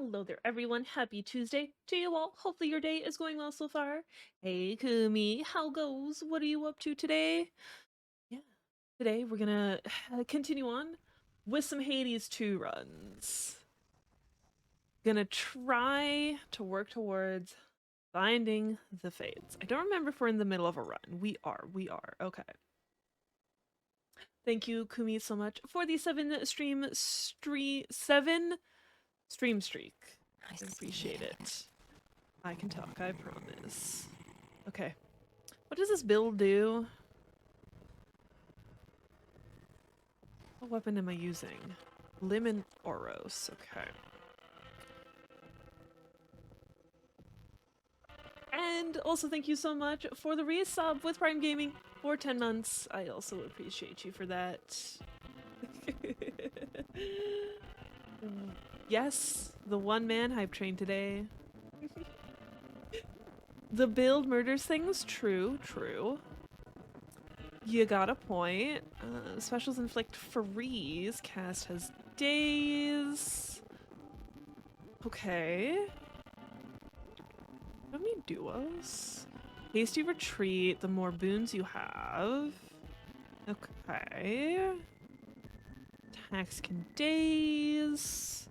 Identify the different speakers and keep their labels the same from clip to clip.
Speaker 1: Hello there, everyone. Happy Tuesday to you all. Hopefully your day is going well so far. Hey, Kumi, how goes? What are you up to today? Yeah, today we're gonna continue on with some Hades 2 runs. Gonna try to work towards finding the Fates. I don't remember if we're in the middle of a run. We are. Okay. Thank you, Kumi, so much for the seven stream streak. I appreciate it. I can talk, I promise. Okay. What does this build do? What weapon am I using? Limon Oros. Okay. And also thank you so much for the resub with Prime Gaming for 10 months. I also appreciate you for that. Yes, the one man hype train today. The build murders things. True. You got a point. Specials inflict freeze. Cast has days. Okay. How many duos? Hasty retreat, the more boons you have. Okay. Attacks can daze.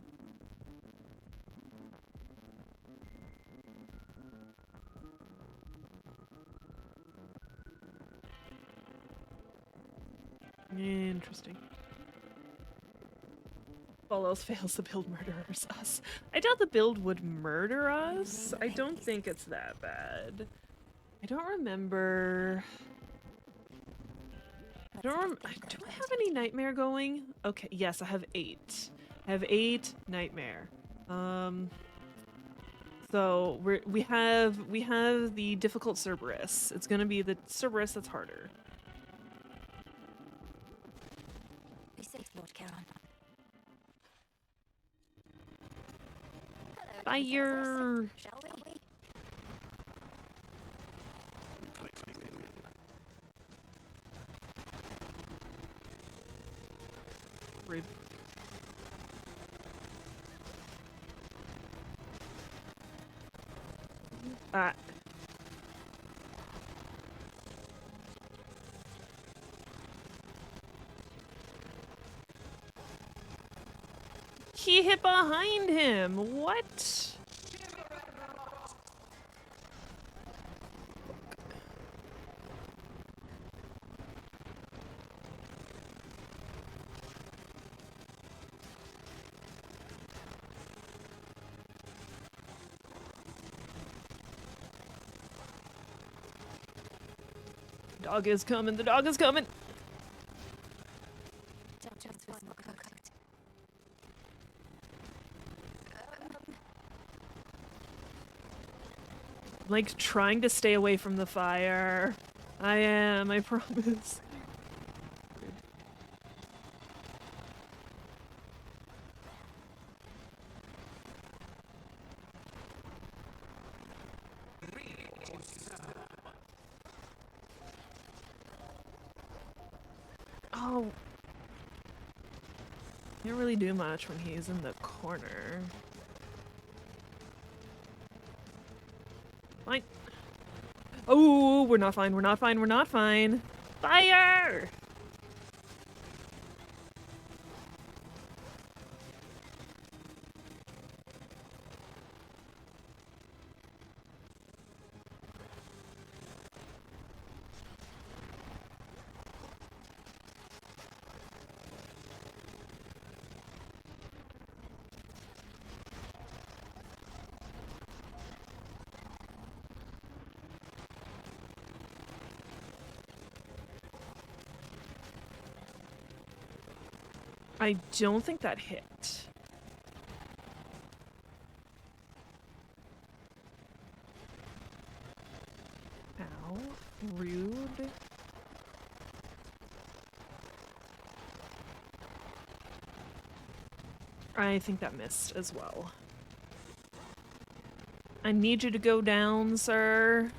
Speaker 1: Interesting. If all else fails, the build murders us. I doubt the build would murder us. I don't think it's that bad. I don't remember. Do I have any nightmare going? Okay, yes, I have 8. I have 8 nightmare. So we have the difficult Cerberus. It's gonna be the Cerberus that's harder.
Speaker 2: Be safe, Lord Charon.
Speaker 1: Fire!
Speaker 2: Shall we?
Speaker 1: Rude. Ah. He hit behind him. What? Dog is coming. The dog is coming. Like trying to stay away from the fire. I am, I promise. Oh. Can't really do much when he's in the corner. Fine. Oh, we're not fine. We're not fine. We're not fine. Fire! I don't think that hit. Ow. Rude. I think that missed as well. I need you to go down, sir.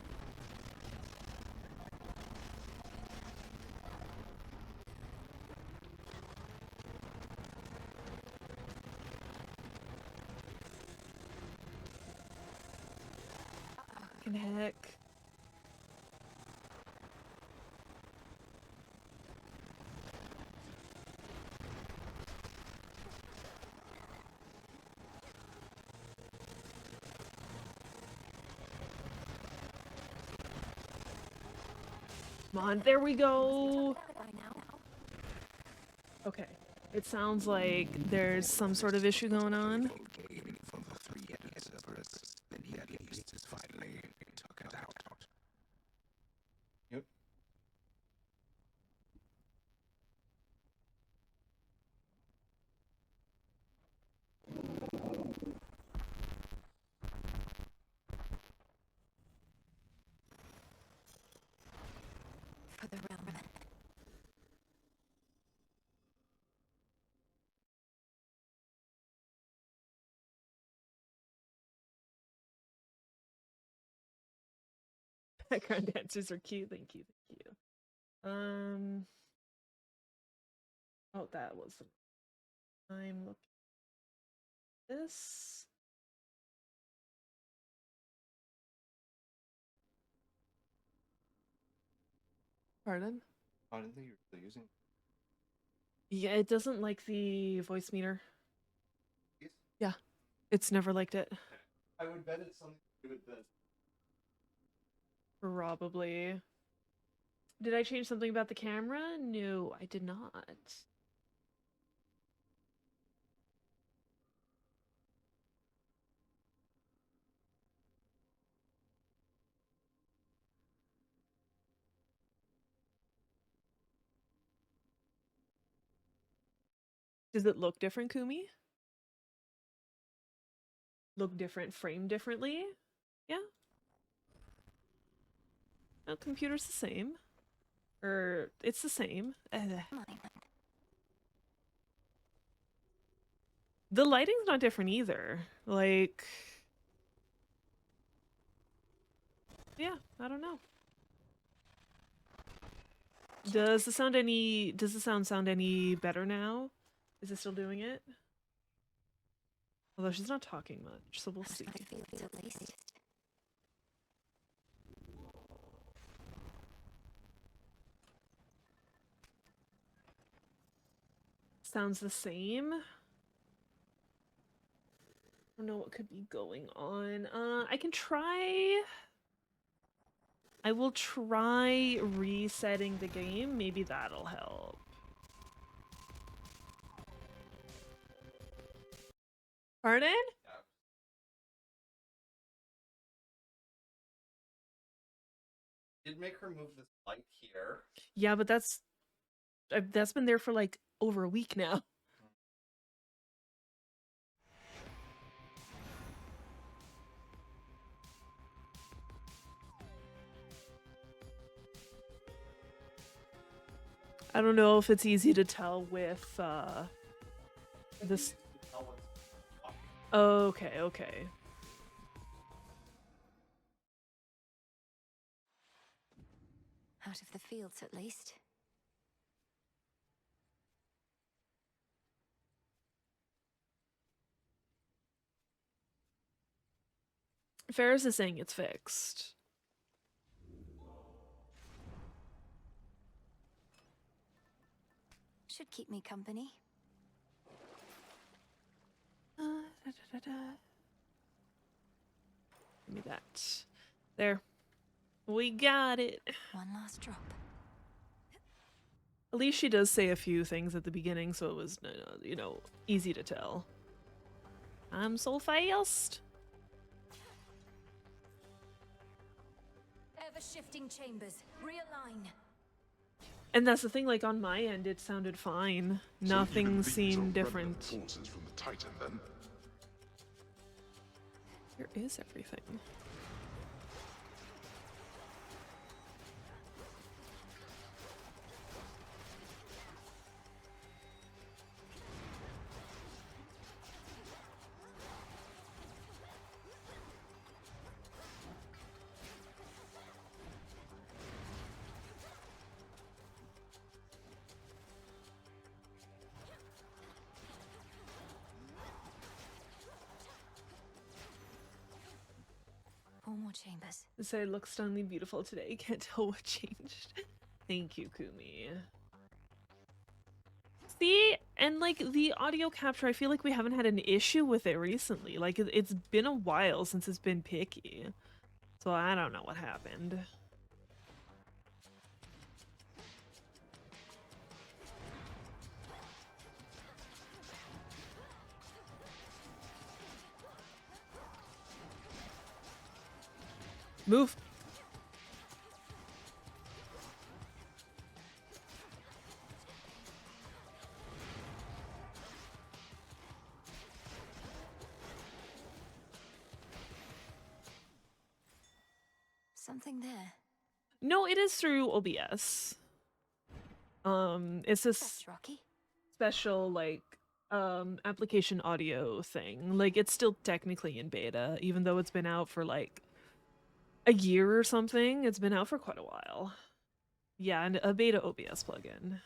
Speaker 1: fucking heck? Come on, there we go.
Speaker 2: By now.
Speaker 1: Okay. It sounds like there's some sort of issue going on.
Speaker 3: From the three Yeti servers, the Yeti is finally took it out. Yep.
Speaker 2: For the realm.
Speaker 1: Background dancers are cute. Thank you. Thank you. Oh, that was the. I'm looking at this. Pardon?
Speaker 3: I didn't think you were still using
Speaker 1: Yeah, it doesn't like the voice meter.
Speaker 3: these.
Speaker 1: Yeah, it's never liked it.
Speaker 3: I would bet it's something to do with the.
Speaker 1: Probably. Did I change something about the camera? No, I did not. Does it look different, Kumi? Look different, frame differently? Yeah. No, computer's the same. Or, it's the same. The lighting's not different either. Like... Yeah, I don't know. Does the sound sound any better now? Is it still doing it? Although she's not talking much, so we'll see.
Speaker 2: At least.
Speaker 1: Sounds the same. I don't know what could be going on. I can try. I will try resetting the game. Maybe that'll help. Pardon?
Speaker 3: Did make her move this light here.
Speaker 1: Yeah, but that's been there for like over a week now. I don't know if it's easy to tell with this. Okay, okay.
Speaker 2: Out of the fields, at least.
Speaker 1: Ferris is saying it's fixed.
Speaker 2: Should keep me company.
Speaker 1: Give me that. There. We got it.
Speaker 2: One last drop.
Speaker 1: At least she does say a few things at the beginning, so it was, you know, easy to tell. I'm so fast.
Speaker 2: Ever-shifting chambers. Realign.
Speaker 1: And that's the thing, like, on my end, it sounded fine. Nothing seemed different.
Speaker 4: Forces from the Titan, then.
Speaker 1: Where is everything?
Speaker 2: more chambers.
Speaker 1: It said it looks stunningly beautiful today. Can't tell what changed. Thank you, Kumi. See, and like the audio capture, I feel like we haven't had an issue with it recently. Like it's been a while since it's been picky. So I don't know what happened. Move.
Speaker 2: Something there.
Speaker 1: No, it is through OBS. It's this
Speaker 2: That's Rocky.
Speaker 1: special like application audio thing. Like it's still technically in beta, even though it's been out for like a year or something. It's been out for quite a while. Yeah, and a beta OBS plugin.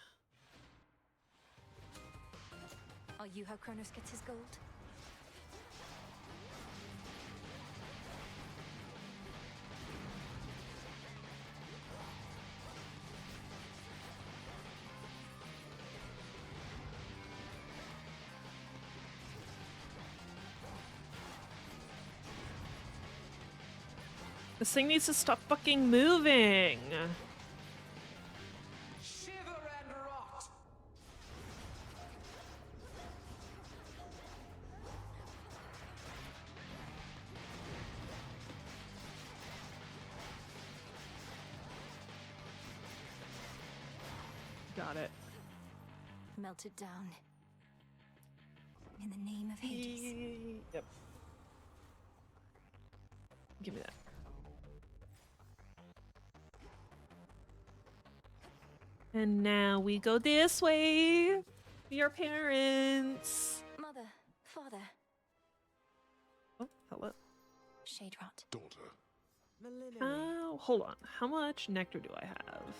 Speaker 2: Are you how Kronos gets his gold?
Speaker 1: This thing needs to stop fucking moving.
Speaker 3: Shiver and rot!
Speaker 1: Got it.
Speaker 2: Melted down. In the name of Hades.
Speaker 1: Yep. Give me that. And now we go this way. Your parents.
Speaker 2: Mother, father,
Speaker 1: Oh, hello.
Speaker 2: shade rot.
Speaker 3: Daughter.
Speaker 1: Oh, hold on. How much nectar do I have?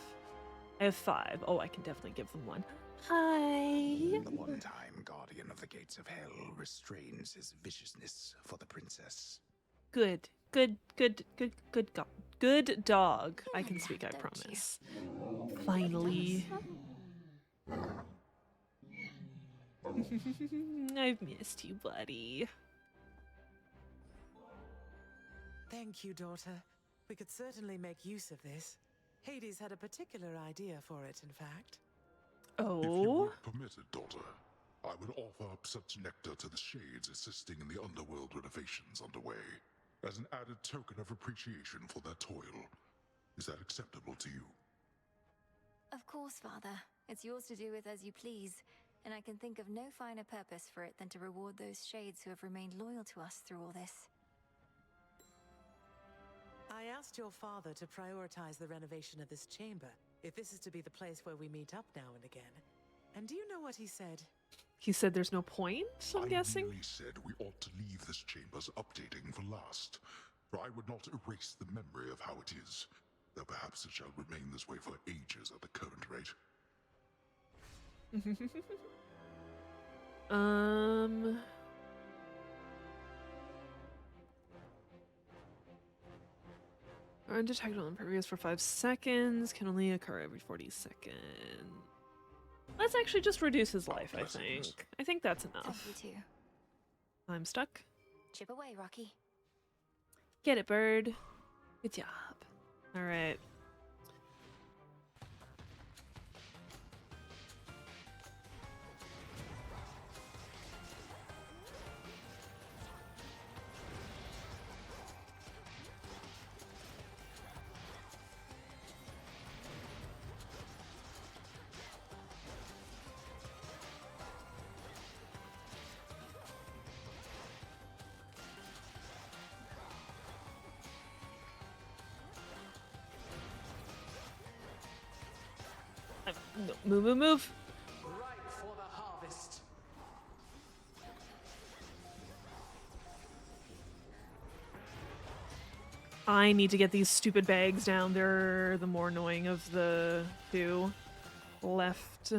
Speaker 1: I have 5. Oh, I can definitely give them one. Hi.
Speaker 3: The one-time guardian of the gates of hell restrains his viciousness for the princess.
Speaker 1: Good. Good God. Good dog. I can
Speaker 2: Yeah,
Speaker 1: speak, I
Speaker 2: don't you?
Speaker 1: promise. Finally. I've missed you, buddy.
Speaker 4: Thank you, daughter. We could certainly make use of this. Hades had a particular idea for it, in fact.
Speaker 5: If you
Speaker 1: Oh.
Speaker 5: would permit it, daughter, I would offer up such nectar to the Shades assisting in the underworld renovations underway, as an added token of appreciation for their toil. Is that acceptable to you?
Speaker 2: Of course, father. It's yours to do with as you please, and I can think of no finer purpose for it than to reward those shades who have remained loyal to us through all this.
Speaker 4: I asked your father to prioritize the renovation of this chamber, if this is to be the place where we meet up now and again. And do you know what he said?
Speaker 1: He said there's no point, I'm
Speaker 5: I
Speaker 1: guessing?
Speaker 5: merely said we ought to leave this chamber's updating for last, for I would not erase the memory of how it is, though perhaps it shall remain this way for ages at the current rate. Are undetectable impervious for 5 seconds. Can only occur every 40 seconds. Let's actually just reduce his life, I blessings.
Speaker 1: think. I think that's
Speaker 2: Thank
Speaker 1: enough.
Speaker 2: you too.
Speaker 1: I'm stuck.
Speaker 2: Chip away, Rocky.
Speaker 1: Get it, bird. Good job. Alright. No, move.
Speaker 4: Ripe for the harvest.
Speaker 1: I need to get these stupid bags down. They're the more annoying of the two left.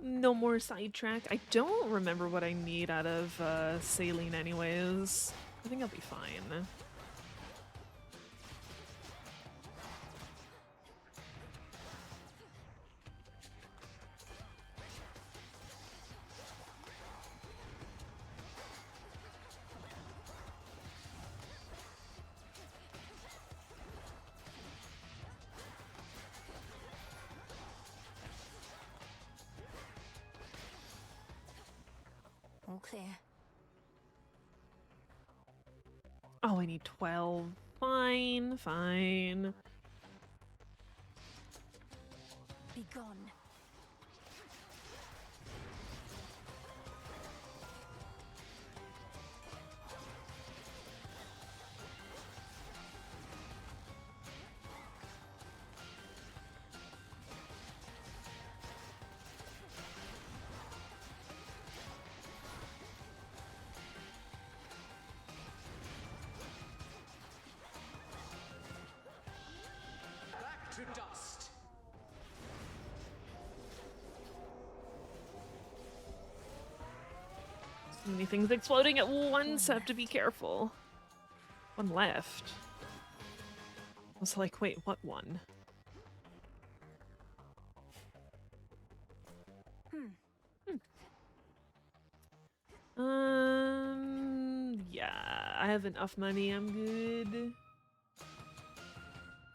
Speaker 1: no more sidetrack. I don't remember what I need out of saline anyways. I think I'll be fine.
Speaker 2: All clear.
Speaker 1: Oh, I need 12. Fine, fine.
Speaker 2: Be gone.
Speaker 4: Back to dust.
Speaker 1: So many things exploding at once. Have to be careful. One left. I was like, wait, what one? Yeah, I have enough money. I'm good.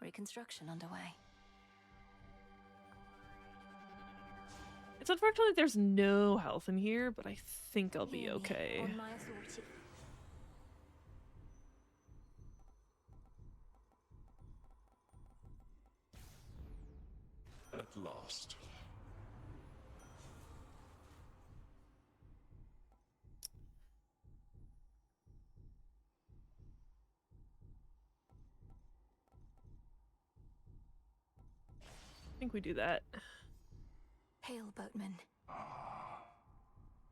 Speaker 2: Reconstruction underway.
Speaker 1: It's unfortunate there's no health in here, but I think I'll be
Speaker 2: Hear me,
Speaker 1: okay.
Speaker 2: On my authority.
Speaker 5: At last.
Speaker 1: I think we do that.
Speaker 2: Hail, boatman.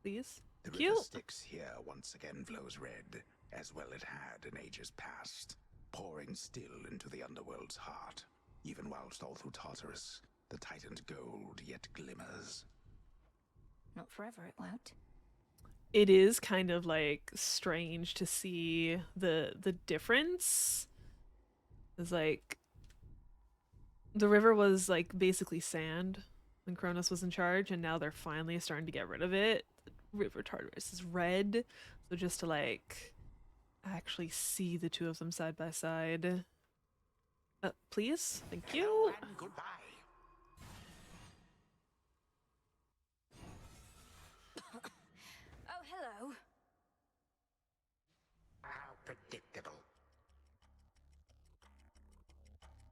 Speaker 1: Please.
Speaker 3: The
Speaker 1: Cute.
Speaker 3: river Styx here once again flows red, as well it had in ages past, pouring still into the underworld's heart, even whilst all through Tartarus, the titan's gold yet glimmers.
Speaker 2: Not forever, it won't.
Speaker 1: It is kind of like strange to see the difference. It's like the river was like basically sand when Cronus was in charge, and now they're finally starting to get rid of it. The river Tartarus is red, so just to like actually see the two of them side by side. Please, thank you.
Speaker 3: Hello and goodbye.
Speaker 2: Oh, hello.
Speaker 3: How predictable.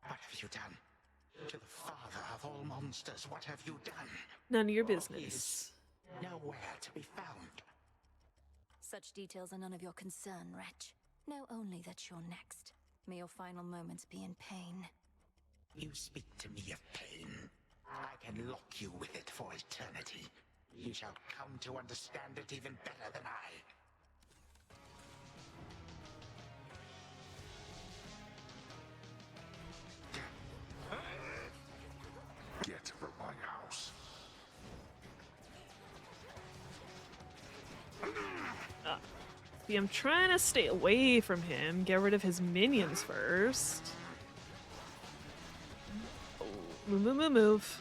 Speaker 3: What have you done? To the father of all monsters, what have you done?
Speaker 1: None of your business.
Speaker 3: Nowhere to be found.
Speaker 2: Such details are none of your concern, wretch. Know only that you're next. May your final moments be in pain.
Speaker 3: You speak to me of pain. I can lock you with it for eternity. You shall come to understand it even better than I.
Speaker 5: Get from my house.
Speaker 1: See, I'm trying to stay away from him, get rid of his minions first. Oh, move, move, move, move.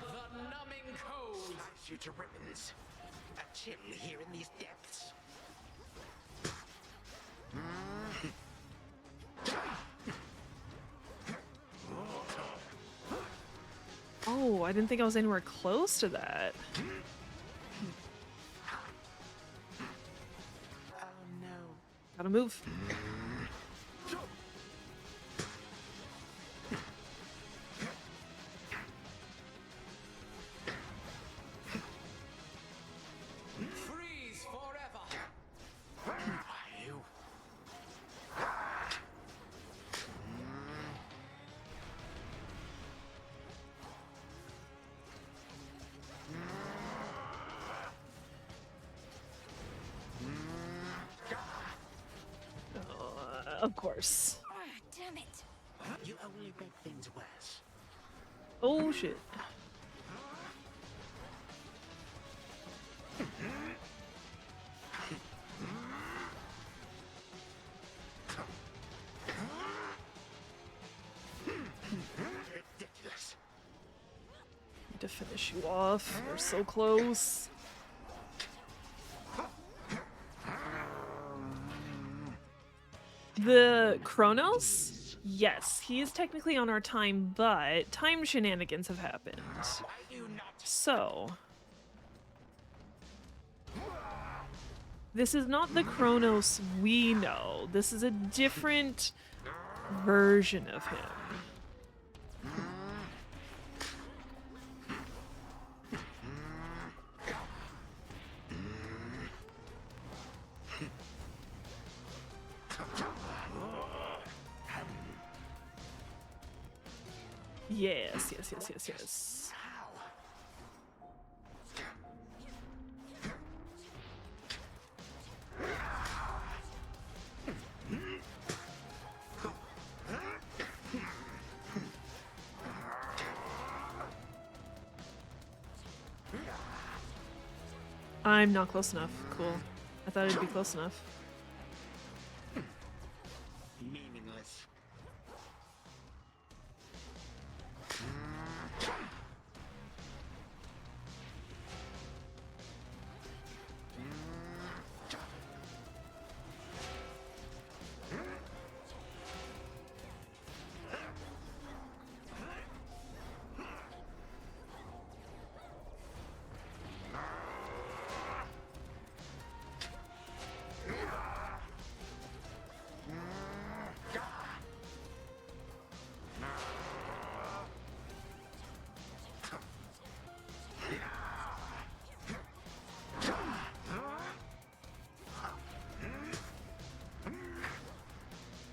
Speaker 3: The numbing cold slice you to ribbons. A chill here in these depths.
Speaker 1: Oh, I didn't think I was anywhere close to that.
Speaker 3: Oh no.
Speaker 1: Gotta move.
Speaker 4: Freeze forever.
Speaker 3: Are you?
Speaker 1: course.
Speaker 2: Damn it.
Speaker 3: You only make things worse.
Speaker 1: Oh shit.
Speaker 3: Ridiculous.
Speaker 1: Need to finish you off. We're so close. The Kronos? Yes, he is technically on our time, but time shenanigans have happened.
Speaker 3: Why do you not?
Speaker 1: So, this is not the Kronos we know. This is a different version of him. Yes, yes, yes, yes, yes. I'm not close enough. Cool. I thought it'd be close enough.
Speaker 3: Meaningless.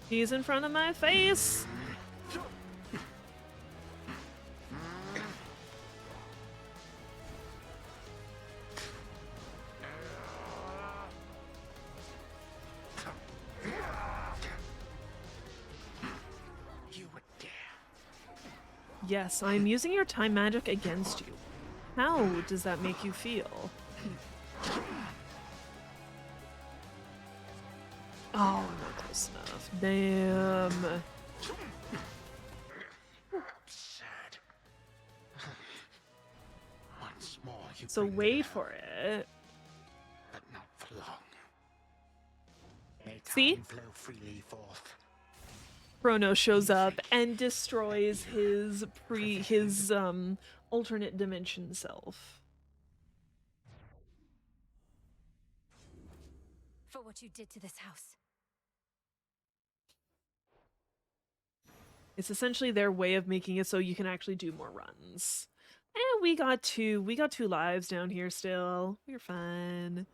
Speaker 1: He's in front of my face.
Speaker 3: You would dare.
Speaker 1: Yes, I'm using your time magic against you. How does that make you feel? Oh, I'm not close enough. Damn.
Speaker 3: Absurd. Once more, you
Speaker 1: So
Speaker 3: bring
Speaker 1: wait
Speaker 3: them,
Speaker 1: for it.
Speaker 3: but not for long. May
Speaker 1: See?
Speaker 3: time flow freely forth.
Speaker 1: Chrono shows up and destroys his alternate dimension self.
Speaker 2: For what you did to this house.
Speaker 1: It's essentially their way of making it so you can actually do more runs. And we got two lives down here still. We're fine.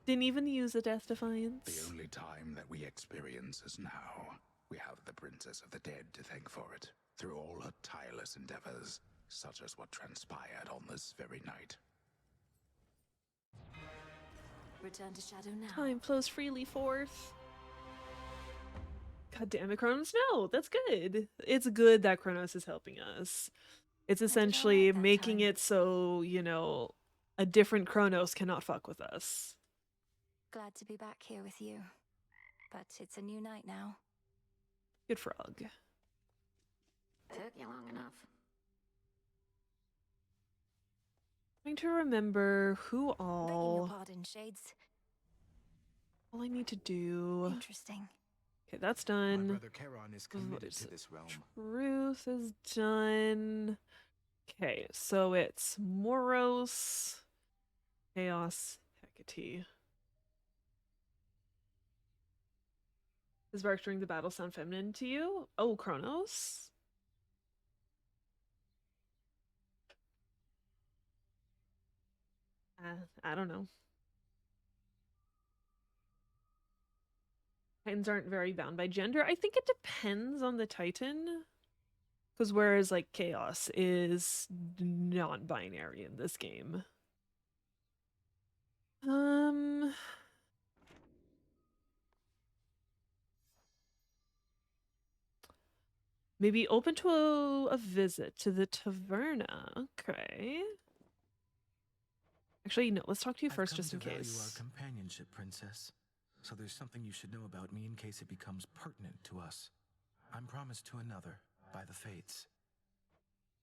Speaker 1: Didn't even use a Death Defiance.
Speaker 3: The only time that we experience is now. We have the Princess of the Dead to thank for it, through all her tireless endeavors, such as what transpired on this very night.
Speaker 2: Return to Shadow now.
Speaker 1: Time flows freely forth. God damn it, Kronos. No, that's good. It's good that Kronos is helping us. It's essentially
Speaker 2: that
Speaker 1: making
Speaker 2: time.
Speaker 1: it so, you know, a different Kronos cannot fuck with us.
Speaker 2: Glad to be back here with you. But it's a new night now.
Speaker 1: Good frog.
Speaker 2: Took you long enough.
Speaker 1: Trying to remember who
Speaker 2: Begging your
Speaker 1: all
Speaker 2: pardon, Shades.
Speaker 1: I need to do.
Speaker 2: Interesting.
Speaker 1: Okay, that's
Speaker 6: My
Speaker 1: done.
Speaker 6: brother Charon is committed
Speaker 1: is
Speaker 6: to
Speaker 1: it?
Speaker 6: this realm.
Speaker 1: Truth is done. Okay, so it's Moros, Chaos, Hecate. Does Vark during the battle sound feminine to you? Oh, Kronos? I don't know. Titans aren't very bound by gender. I think it depends on the Titan. Because whereas, like, Chaos is non-binary in this game. Maybe open to a visit to the taverna. Okay. Actually, no, let's talk to you
Speaker 6: I've
Speaker 1: first
Speaker 6: come
Speaker 1: just
Speaker 6: to
Speaker 1: in
Speaker 6: value
Speaker 1: case.
Speaker 6: our companionship, Princess. So there's something you should know about me in case it becomes pertinent to us. I'm promised to another by the Fates.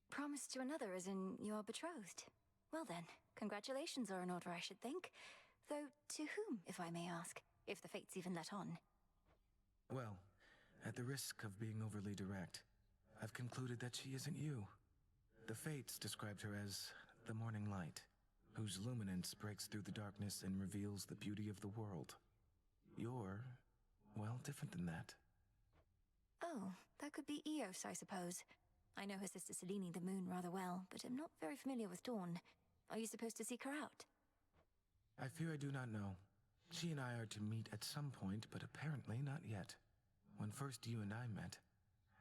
Speaker 2: Promised to another, as in you're betrothed. Well then, congratulations are in order, I should think. Though, to whom, if I may ask? If the Fates even let on.
Speaker 6: Well, at the risk of being overly direct, I've concluded that she isn't you. The Fates described her as the morning light, whose luminance breaks through the darkness and reveals the beauty of the world. You're, well, different than that.
Speaker 2: Oh, that could be Eos, I suppose. I know her sister Selene the Moon rather well, but am not very familiar with Dawn. Are you supposed to seek her out?
Speaker 6: I fear I do not know. She and I are to meet at some point, but apparently not yet. When first you and I met,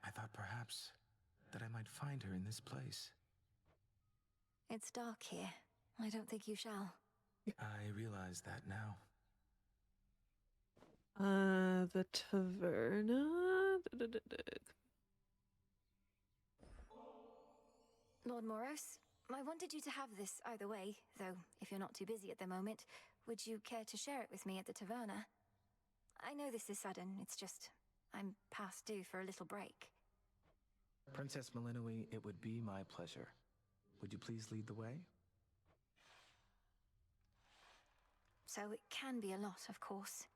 Speaker 6: I thought perhaps that I might find her in this place.
Speaker 2: It's dark here. I don't think you shall.
Speaker 6: I realize that now.
Speaker 1: The taverna.
Speaker 2: Lord Moros, I wanted you to have this either way, though if you're not too busy at the moment, would you care to share it with me at the taverna? I know this is sudden, it's just I'm past due for a little break.
Speaker 6: Princess Melinoe, it would be my pleasure. Would you please lead the way?
Speaker 2: So it can be a lot, of course.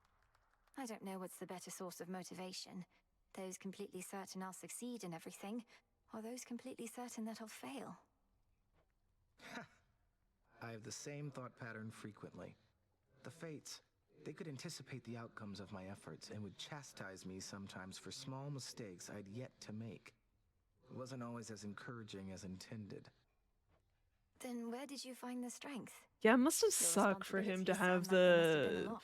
Speaker 2: I don't know what's the better source of motivation. Those completely certain I'll succeed in everything, or those completely certain that I'll fail.
Speaker 6: I have the same thought pattern frequently. The Fates, they could anticipate the outcomes of my efforts and would chastise me sometimes for small mistakes I'd yet to make. It wasn't always as encouraging as intended.
Speaker 2: Then where did you find the strength?
Speaker 1: Yeah, it must have
Speaker 2: Your
Speaker 1: sucked for him to
Speaker 2: responsibilities
Speaker 1: have
Speaker 2: sound like there must have been
Speaker 1: the,
Speaker 2: a lot.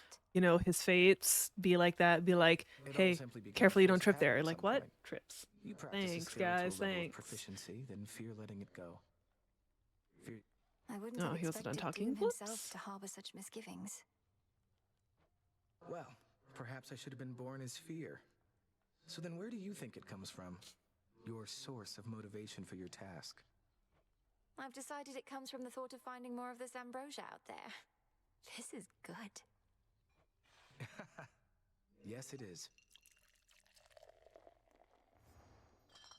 Speaker 1: his fates be like that. Be like,
Speaker 6: It all
Speaker 1: hey,
Speaker 6: simply became a
Speaker 1: careful you don't
Speaker 6: forced
Speaker 1: trip
Speaker 6: habit
Speaker 1: there.
Speaker 6: at
Speaker 1: Like,
Speaker 6: some
Speaker 1: what?
Speaker 6: point.
Speaker 1: Trips.
Speaker 6: You practice a
Speaker 1: Thanks,
Speaker 6: skill
Speaker 1: guys,
Speaker 6: to a level
Speaker 1: thanks.
Speaker 6: of proficiency, then fear letting it go. Fear.
Speaker 2: I wouldn't
Speaker 1: Oh,
Speaker 2: have
Speaker 1: he wasn't done
Speaker 2: expected
Speaker 1: talking.
Speaker 2: Doom himself
Speaker 1: Whoops.
Speaker 2: to harbor such misgivings.
Speaker 6: Well, perhaps I should have been born as fear. So then where do you think it comes from? Your source of motivation for your task?
Speaker 2: I've decided it comes from the thought of finding more of this ambrosia out there. This is good.
Speaker 6: Yes, it is.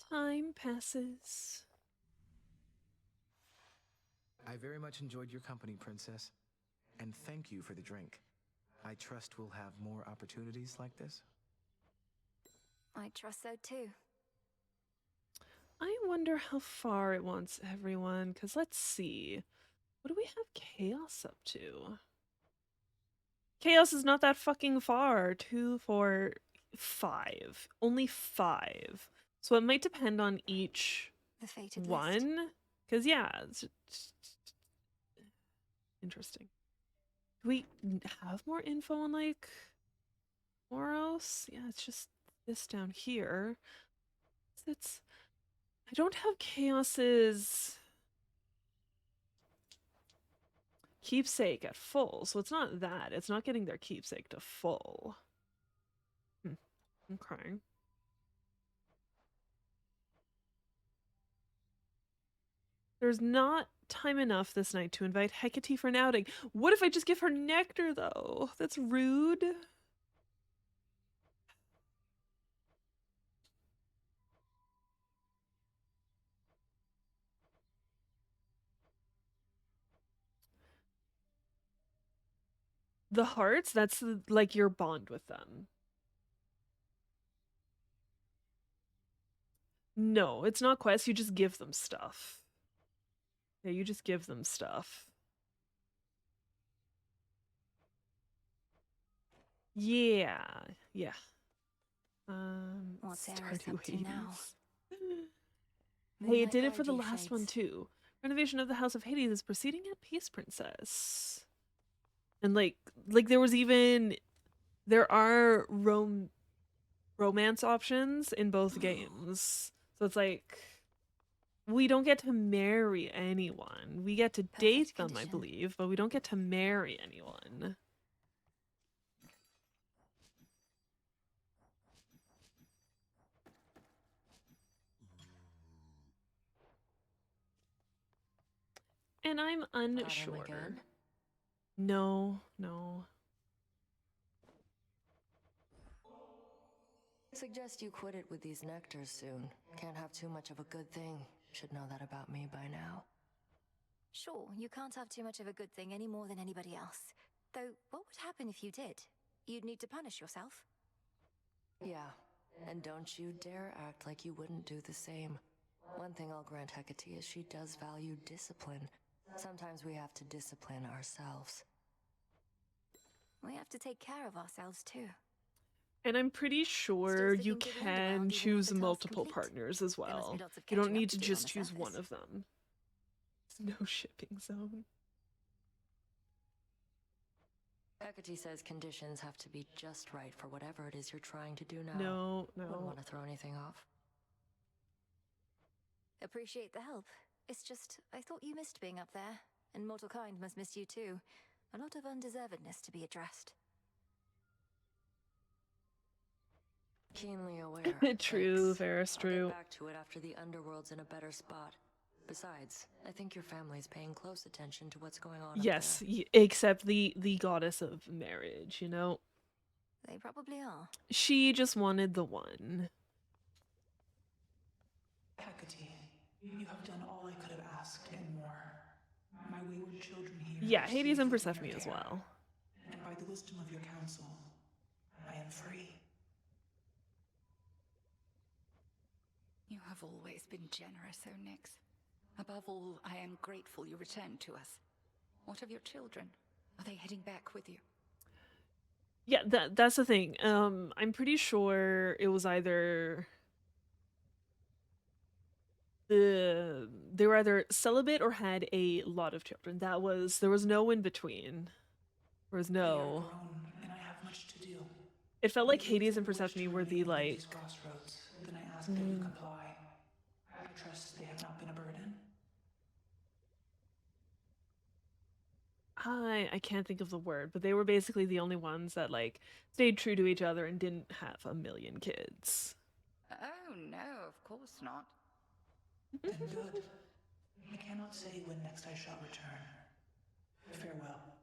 Speaker 1: Time passes.
Speaker 6: I very much enjoyed your company, Princess. And thank you for the drink. I trust we'll have more opportunities like this.
Speaker 2: I trust so too.
Speaker 1: I wonder how far it wants everyone, because let's see. What do we have Chaos up to? Chaos is not that fucking far. 2, 4, 5. Only 5. So it might depend on each
Speaker 2: The fated list.
Speaker 1: one. Because, yeah, it's interesting. Do we have more info on, like, Moros? Yeah, it's just this down here. It's I don't have Chaos's keepsake at full, so it's not that. It's not getting their keepsake to full. Okay. There's not time enough this night to invite Hecate for an outing. What if I just give her nectar, though? That's rude. The hearts, that's like your bond with them. No, it's not quests. You just give them stuff. Yeah, you just give them stuff. Yeah, yeah.
Speaker 2: What's Eris
Speaker 1: Stardew
Speaker 2: up to now?
Speaker 1: Hades. Hey, it
Speaker 2: Moonlight
Speaker 1: did it for
Speaker 2: guide
Speaker 1: the
Speaker 2: you,
Speaker 1: last one
Speaker 2: Shades.
Speaker 1: too. Renovation of the House of Hades is proceeding at pace, Princess. And like there are romance options in both games. So it's like we don't get to marry anyone. We get to date them, I
Speaker 2: condition.
Speaker 1: believe, but we don't get to marry anyone. and I'm
Speaker 7: Got him
Speaker 1: unsure.
Speaker 7: again?
Speaker 1: No, no.
Speaker 7: I suggest you quit it with these nectars soon. Can't have too much of a good thing. Should know that about me by now.
Speaker 2: Sure, you can't have too much of a good thing any more than anybody else. Though, what would happen if you did? You'd need to punish yourself.
Speaker 7: Yeah, and don't you dare act like you wouldn't do the same. One thing I'll grant Hecate is she does value discipline. Sometimes we have to discipline ourselves.
Speaker 2: We have to take care of ourselves too.
Speaker 1: And I'm pretty sure you
Speaker 2: sticking to the
Speaker 1: can
Speaker 2: underworld even with
Speaker 1: choose
Speaker 2: the task
Speaker 1: multiple
Speaker 2: complete?
Speaker 1: partners as
Speaker 2: There must be
Speaker 1: well.
Speaker 2: lots of
Speaker 1: You don't
Speaker 2: catching up
Speaker 1: need
Speaker 2: to
Speaker 1: to
Speaker 2: do on
Speaker 1: just
Speaker 2: the
Speaker 1: choose one
Speaker 2: surface.
Speaker 1: of them. There's no shipping zone.
Speaker 7: Hecate says conditions have to be just right for whatever it is you're trying to do now.
Speaker 1: No,
Speaker 7: Wouldn't
Speaker 1: no.
Speaker 7: want to throw anything off.
Speaker 2: Appreciate the help. It's just, I thought you missed being up there, and mortal kind must miss you too. A lot of undeservedness to be addressed.
Speaker 7: Keenly aware.
Speaker 1: True,
Speaker 7: Thanks.
Speaker 1: Varys,
Speaker 7: I'll
Speaker 1: true.
Speaker 7: get back to it after the underworld's in a better spot. Besides, I think your family's paying close attention to what's going on
Speaker 1: Yes,
Speaker 7: up there.
Speaker 1: except the goddess of marriage, you know?
Speaker 2: They probably are.
Speaker 1: She just wanted the one.
Speaker 8: Hecate, you have done all I could have asked and more. My wayward children here.
Speaker 1: Yeah,
Speaker 8: are
Speaker 1: Hades
Speaker 8: safe
Speaker 1: and
Speaker 8: within
Speaker 1: Persephone
Speaker 8: your
Speaker 1: as
Speaker 8: care,
Speaker 1: well.
Speaker 8: And by the wisdom of your counsel, I am free.
Speaker 9: You have always been generous, Onyx. Above all, I am grateful you returned to us. What of your children? Are they heading back with you?
Speaker 1: Yeah, that's the thing. I'm pretty sure it was either they were either celibate or had a lot of children. There was no in between. There was
Speaker 8: They are
Speaker 1: no.
Speaker 8: grown, and I have much to do.
Speaker 1: It felt like
Speaker 8: If it is
Speaker 1: Hades and
Speaker 8: their wish
Speaker 1: Persephone
Speaker 8: to
Speaker 1: were the
Speaker 8: remain within
Speaker 1: like.
Speaker 8: these crossroads, then I ask that you comply. I trust they have not been a burden.
Speaker 1: I can't think of the word, but they were basically the only ones that like stayed true to each other and didn't have a million kids.
Speaker 9: Oh, no, of course not.
Speaker 8: Then good. I cannot say when next I shall return. Farewell.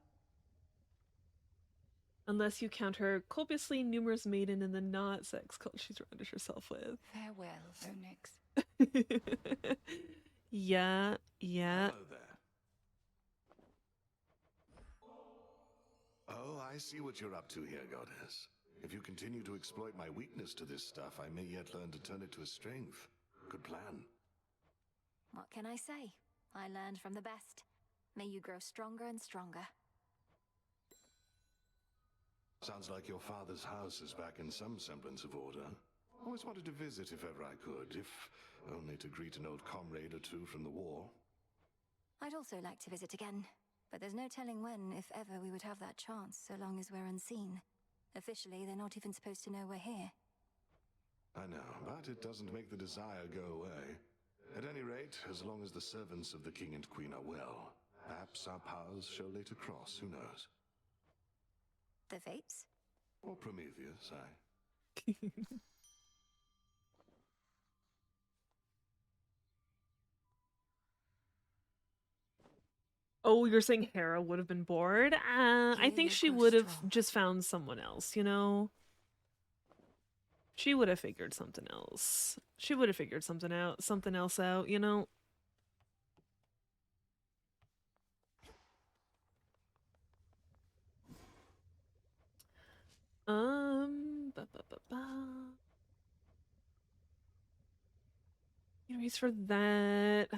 Speaker 1: Unless you count her copiously numerous maiden in the not sex cult she's surrounded herself with.
Speaker 9: Farewell, Onyx.
Speaker 1: Yeah.
Speaker 10: Hello there. Oh, I see what you're up to here, Goddess. If you continue to exploit my weakness to this stuff, I may yet learn to turn it to a strength. Good plan.
Speaker 2: What can I say? I learned from the best. May you grow stronger and stronger.
Speaker 10: Sounds like your father's house is back in some semblance of order. Always wanted to visit if ever I could, if only to greet an old comrade or two from the war.
Speaker 2: I'd also like to visit again, but there's no telling when, if ever, we would have that chance, so long as we're unseen. Officially, they're not even supposed to know we're here.
Speaker 10: I know, but it doesn't make the desire go away. At any rate, as long as the servants of the king and queen are well, perhaps our paths shall later cross, who knows?
Speaker 2: The Fates?
Speaker 10: Or Prometheus, aye.
Speaker 1: Oh, you're saying Hera would have been bored? I think
Speaker 2: you
Speaker 1: she
Speaker 2: grow
Speaker 1: would have
Speaker 2: strong.
Speaker 1: just found someone else, you know? She would have figured something else. She would have figured something else out, you know? Ba, ba, ba, ba. Anyways, for that,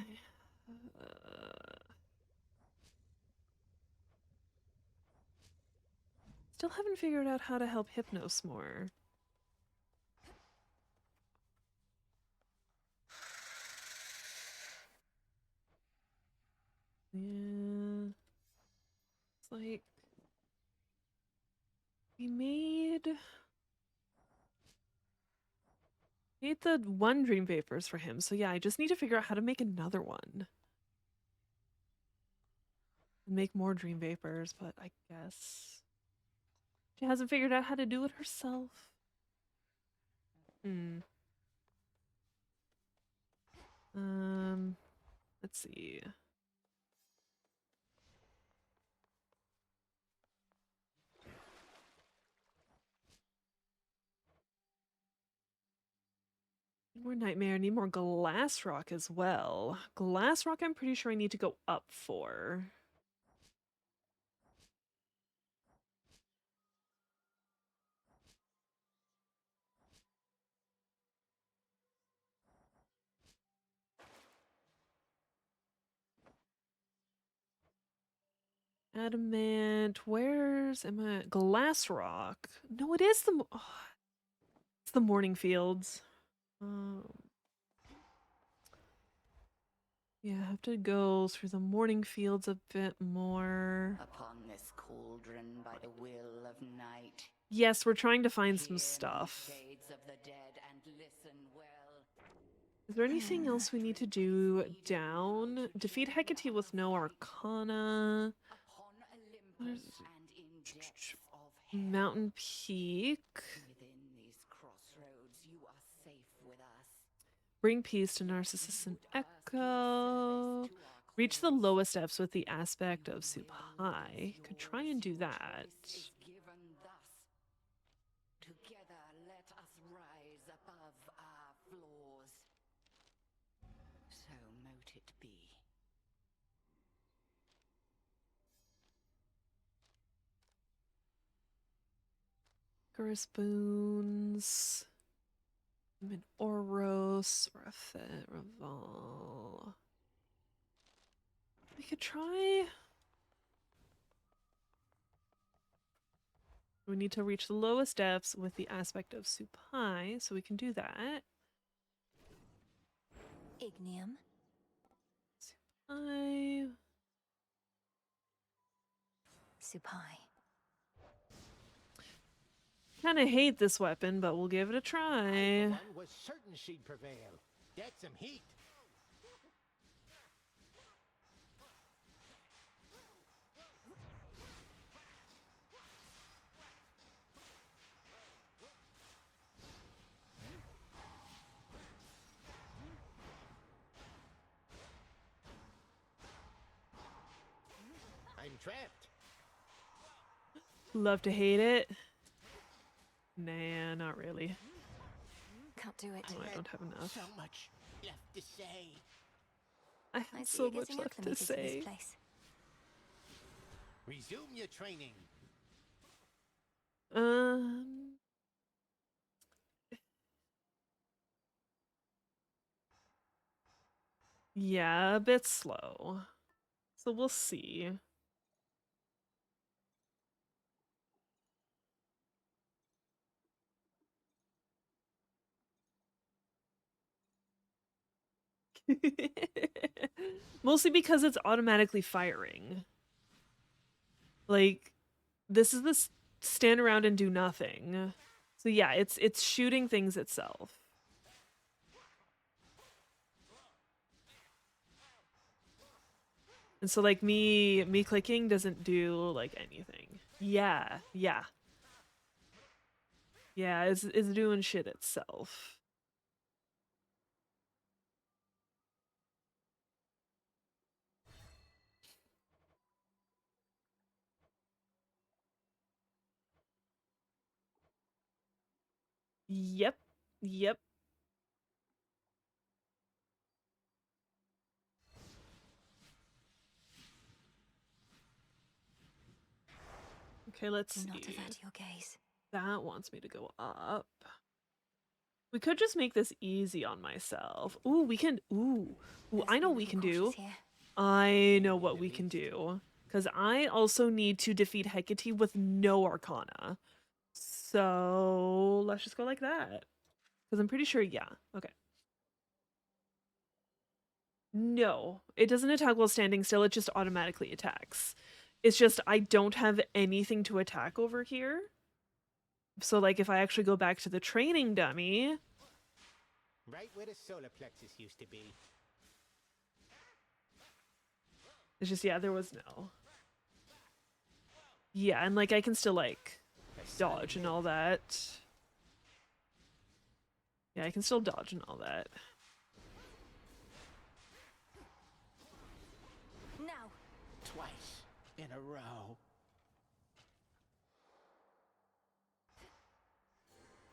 Speaker 1: still haven't figured out how to help Hypnos more. Yeah. It's like we made the one Dream Vapors for him, so yeah, I just need to figure out how to make another one. And make more Dream Vapors, but I guess she hasn't figured out how to do it herself. Let's see. More nightmare. I need more glass rock as well. Glass rock, I'm pretty sure I need to go up for. Adamant. Where's am I? Glass rock. No, it is the. It's the Morning Fields. Yeah, I have to go through the Morning Fields a bit more.
Speaker 9: Upon this cauldron by the will of night.
Speaker 1: Yes, we're trying to find some stuff.
Speaker 9: Shades of the dead and listen well.
Speaker 1: Is there anything else we need to do down? Defeat Hecate with no Arcana.
Speaker 9: Upon Olympus and in depths of hell.
Speaker 1: Mountain Peak.
Speaker 9: Within these crossroads, you are safe with us.
Speaker 1: Bring peace to Narcissus and Echo. Reach the lowest depths with the aspect of Supai. Could try and do that.
Speaker 9: Given thus. Together, let us rise above our flaws. So mote it be.
Speaker 1: Icarus boons. Min Oros. Rafet. Raval. We could try. We need to reach the lowest depths with the aspect of Supai, so we can do that.
Speaker 2: Ignium.
Speaker 1: Supai.
Speaker 2: Supai.
Speaker 1: Kinda hate this weapon, but we'll give it a try.
Speaker 11: One was certain she'd prevail. Get some heat. I'm trapped.
Speaker 1: Love to hate it. Nah, not really.
Speaker 2: Can't do it.
Speaker 1: Oh, I don't have enough.
Speaker 11: So much left to say.
Speaker 1: I
Speaker 2: I
Speaker 1: have
Speaker 2: see
Speaker 1: so
Speaker 2: you're
Speaker 1: much
Speaker 2: getting
Speaker 1: left to
Speaker 2: acclimated to
Speaker 1: say.
Speaker 2: this place.
Speaker 11: Resume your training.
Speaker 1: Um. Yeah, a bit slow. So we'll see. Mostly because it's automatically firing. Like, this is this stand around and do nothing. So yeah, it's shooting things itself. And so like me clicking doesn't do like anything. Yeah, yeah. Yeah, it's doing shit itself. Yep. Yep. Okay, let's
Speaker 2: Do not
Speaker 1: see.
Speaker 2: avert your gaze.
Speaker 1: That wants me to go up. We could just make this easy on myself. Ooh, we can. Ooh,
Speaker 2: Best
Speaker 1: I know
Speaker 2: be
Speaker 1: what we
Speaker 2: a
Speaker 1: can
Speaker 2: little
Speaker 1: do.
Speaker 2: cautious here.
Speaker 1: I know what we can do. Because I also need to defeat Hecate with no Arcana. So let's just go like that. Because I'm pretty sure, yeah. Okay. No, it doesn't attack while standing still. It just automatically attacks. It's just I don't have anything to attack over here. So like if I actually go back to the training dummy.
Speaker 11: Right where the solar plexus used to be.
Speaker 1: It's just, yeah, there was no. Yeah, and like I can still like dodge and all that. Yeah, I can still dodge and all that.
Speaker 2: Now.
Speaker 11: Twice in a row.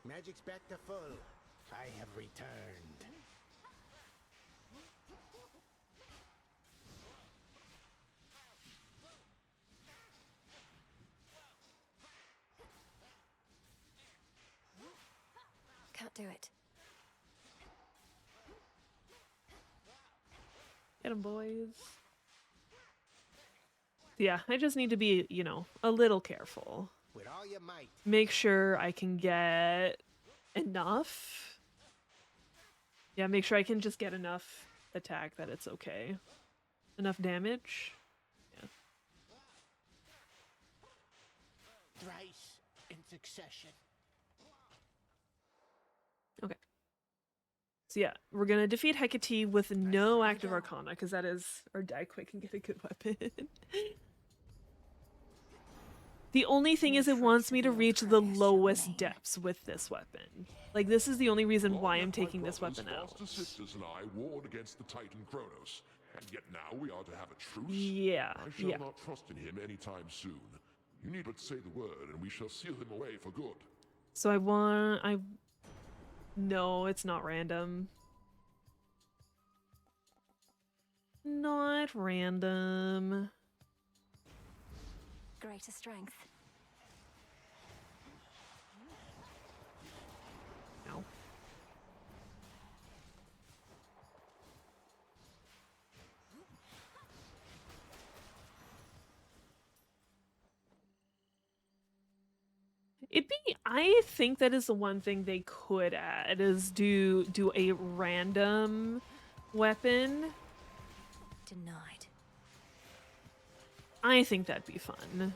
Speaker 11: Magic's back to full. I have returned.
Speaker 2: Can't do it.
Speaker 1: Get 'em, boys. Yeah, I just need to be, you know, a little careful.
Speaker 11: With all your might.
Speaker 1: Make sure I can get enough. Yeah, make sure I can just get enough attack that it's okay. Enough damage. Yeah.
Speaker 11: Thrice in succession.
Speaker 1: Okay. So yeah, we're gonna defeat Hecate with no active arcana, because that is, or die quick and get a good weapon. The only thing is it wants me to reach the lowest depths with this weapon. Like, this is the only reason why I'm taking this weapon out.
Speaker 5: Foster sisters and I warred against the Titan Kronos, and yet now we are to have a truce?
Speaker 1: Yeah,
Speaker 5: I shall
Speaker 1: yeah.
Speaker 5: not trust in him anytime soon. You need but say the word, and we shall seal him away for good.
Speaker 1: So no, it's not random. Not random.
Speaker 2: Greater strength.
Speaker 1: No. I think that is the one thing they could add, is do a random weapon.
Speaker 2: Denied.
Speaker 1: I think that'd be fun.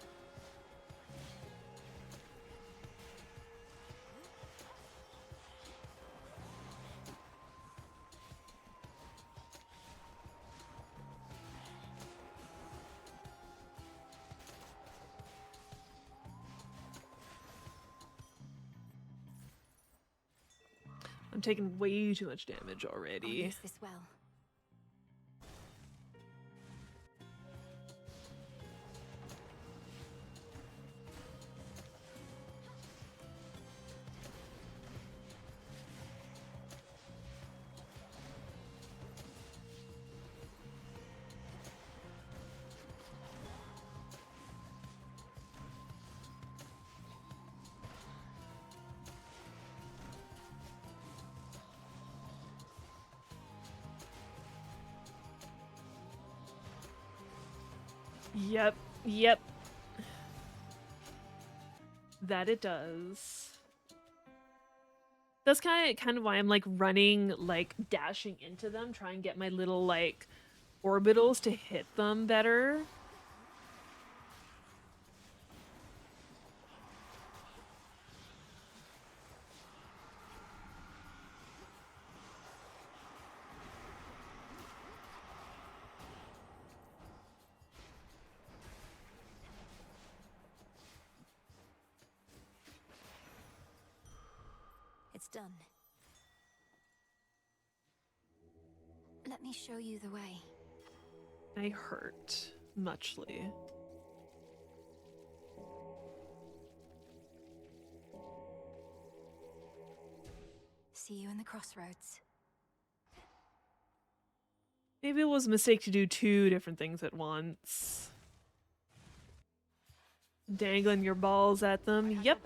Speaker 1: I'm taking way too much damage
Speaker 2: I'll
Speaker 1: already.
Speaker 2: use this well.
Speaker 1: Yep. That it does. That's kind of why I'm like running, like dashing into them, try and get my little like orbitals to hit them better.
Speaker 2: It's done. Let me show you the way.
Speaker 1: I hurt muchly.
Speaker 2: See you in the crossroads.
Speaker 1: Maybe it was a mistake to do two different things at once. Dangling your balls at them. Yep.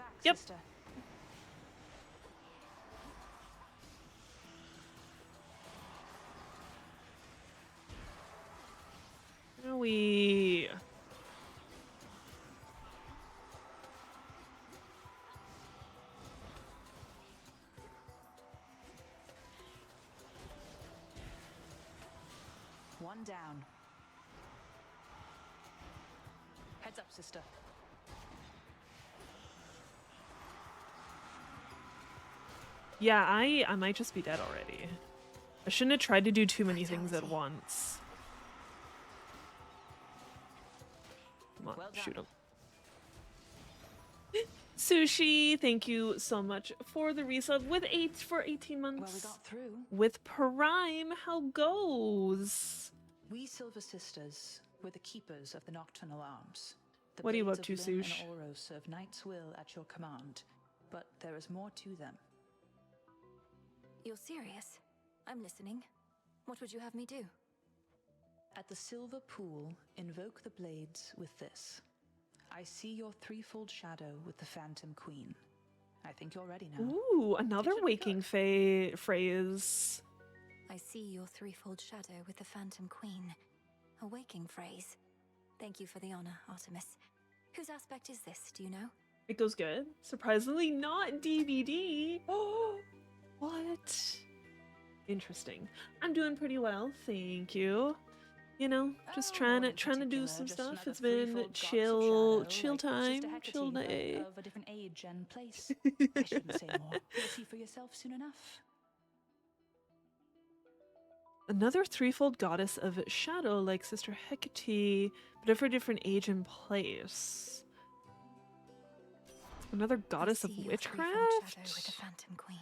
Speaker 1: We
Speaker 8: One down. Heads up, sister.
Speaker 1: Yeah, I might just be dead already. I shouldn't have tried to do too many things at once. Come on,
Speaker 8: Well done.
Speaker 1: shoot him. Sushi, thank you so much for the resub with 18 months.
Speaker 8: Well, we got through.
Speaker 1: With Prime, how goes?
Speaker 8: We Silver Sisters were the keepers of the Nocturnal Arms. The
Speaker 1: What are you
Speaker 8: blades
Speaker 1: up to,
Speaker 8: of Lyn
Speaker 1: Sush?
Speaker 8: and Oros serve Knight's will at your command, but there is more to them.
Speaker 2: You're serious? I'm listening. What would you have me do?
Speaker 8: At the silver pool, invoke the blades with this. I see your threefold shadow with the Phantom Queen. I think you're ready now.
Speaker 1: Ooh, another waking phrase.
Speaker 2: I see your threefold shadow with the Phantom Queen. A waking phrase. Thank you for the honor, Artemis. Whose aspect is this, do you know?
Speaker 1: It goes good. Surprisingly not DVD. Oh, what? Interesting. I'm doing pretty well, thank you. You know, just trying to do some stuff. It's been chill time, chill day.
Speaker 8: Of a different age and place. I shouldn't say more. You'll see for yourself soon enough.
Speaker 1: Another threefold goddess of shadow like Sister Hecate, but of a different age and place. Another goddess of witchcraft?
Speaker 2: Shadow with the Phantom Queen.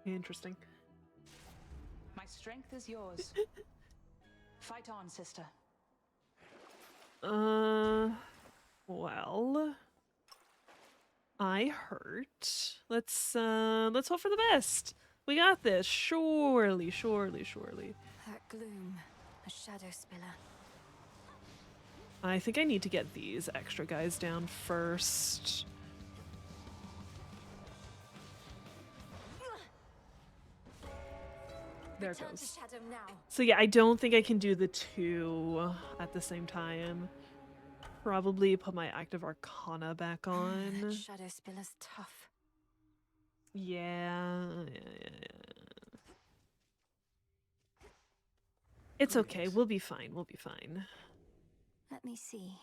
Speaker 1: Interesting.
Speaker 8: My strength is yours. Fight on, sister.
Speaker 1: Well, I hurt. Let's hope for the best. We got this. Surely.
Speaker 2: That gloom, a shadow spiller.
Speaker 1: I think I need to get these extra guys down first. There it goes. So yeah, I don't think I can do the two at the same time. Probably put my active arcana back on.
Speaker 2: That shadow spiller's tough.
Speaker 1: Yeah. It's okay. We'll be fine.
Speaker 2: Let me see.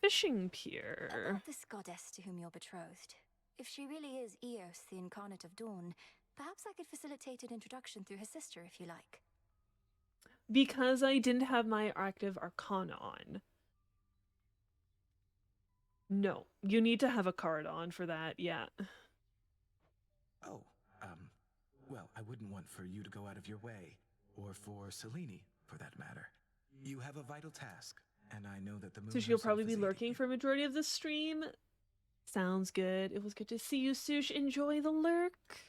Speaker 1: Fishing pier.
Speaker 2: About this goddess to whom you're betrothed. If she really is Eos, the incarnate of dawn, perhaps I could facilitate an introduction through her sister if you like.
Speaker 1: Because I didn't have my active arcana on. No, you need to have a card on for that, yeah.
Speaker 6: Oh, well, I wouldn't want for you to go out of your way, or for Selene, for that matter. You have a vital task, and I know that the moon
Speaker 1: So she'll
Speaker 6: herself
Speaker 1: probably
Speaker 6: is
Speaker 1: be
Speaker 6: aiding
Speaker 1: lurking
Speaker 6: you.
Speaker 1: for a majority of the stream. Sounds good. It was good to see you, Sush. Enjoy the lurk.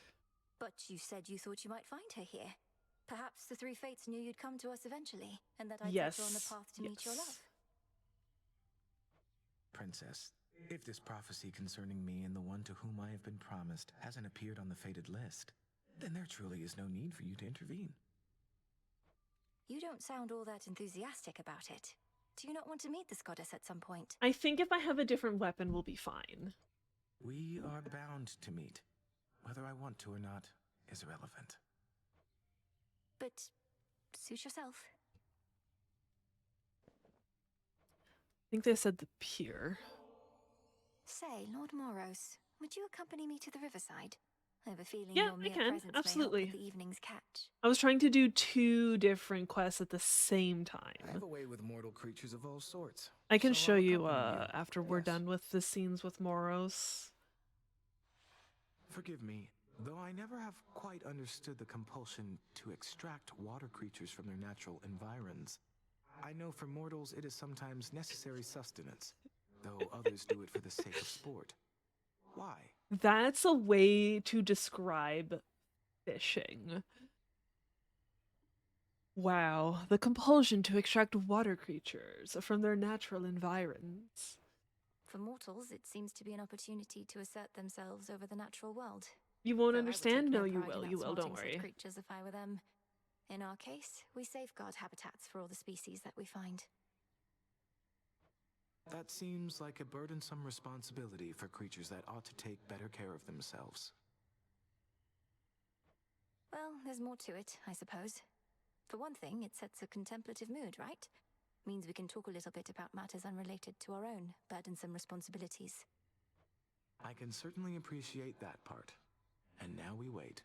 Speaker 2: But you said you thought you might find her here. Perhaps the three fates knew you'd come to us eventually, and that I'd set you on the path to meet your love.
Speaker 6: Princess, if this prophecy concerning me and the one to whom I have been promised hasn't appeared on the fated list, then there truly is no need for you to intervene.
Speaker 2: You don't sound all that enthusiastic about it. Do you not want to meet this goddess at some point?
Speaker 1: I think if I have a different weapon, we'll be fine.
Speaker 6: We are bound to meet. Whether I want to or not is irrelevant.
Speaker 2: But suit yourself.
Speaker 1: I think they said the pier.
Speaker 2: Say, Lord Moros, would you accompany me to the riverside? I have a feeling
Speaker 1: Yeah,
Speaker 2: your
Speaker 1: I
Speaker 2: mere
Speaker 1: can.
Speaker 2: presence
Speaker 1: Absolutely.
Speaker 2: may help with the evening's catch.
Speaker 1: I was trying to do 2 different quests at the same
Speaker 6: I have
Speaker 1: time.
Speaker 6: a way with mortal creatures of all sorts.
Speaker 1: I can
Speaker 6: so
Speaker 1: show
Speaker 6: I'll
Speaker 1: you
Speaker 6: accompany you.
Speaker 1: after we're
Speaker 6: Yes.
Speaker 1: done with the scenes with Moros.
Speaker 6: Forgive me, though I never have quite understood the compulsion to extract water creatures from their natural environs. I know for mortals it is sometimes necessary sustenance, though others do it for the sake of sport. Why?
Speaker 1: That's a way to describe fishing. Wow, the compulsion to extract water creatures from their natural environs.
Speaker 2: For mortals, it seems to be an opportunity to assert themselves over the natural world.
Speaker 1: You won't
Speaker 2: Though I would
Speaker 1: understand?
Speaker 2: take
Speaker 1: No,
Speaker 2: no
Speaker 1: you
Speaker 2: pride in
Speaker 1: will. You will, don't
Speaker 2: outsmarting such
Speaker 1: worry.
Speaker 2: creatures if I were them. In our case, we safeguard habitats for all the species that we find.
Speaker 6: That seems like a burdensome responsibility for creatures that ought to take better care of themselves.
Speaker 2: Well, there's more to it, I suppose. For one thing, it sets a contemplative mood, right? Means we can talk a little bit about matters unrelated to our own burdensome responsibilities.
Speaker 6: I can certainly appreciate that part. And now we wait.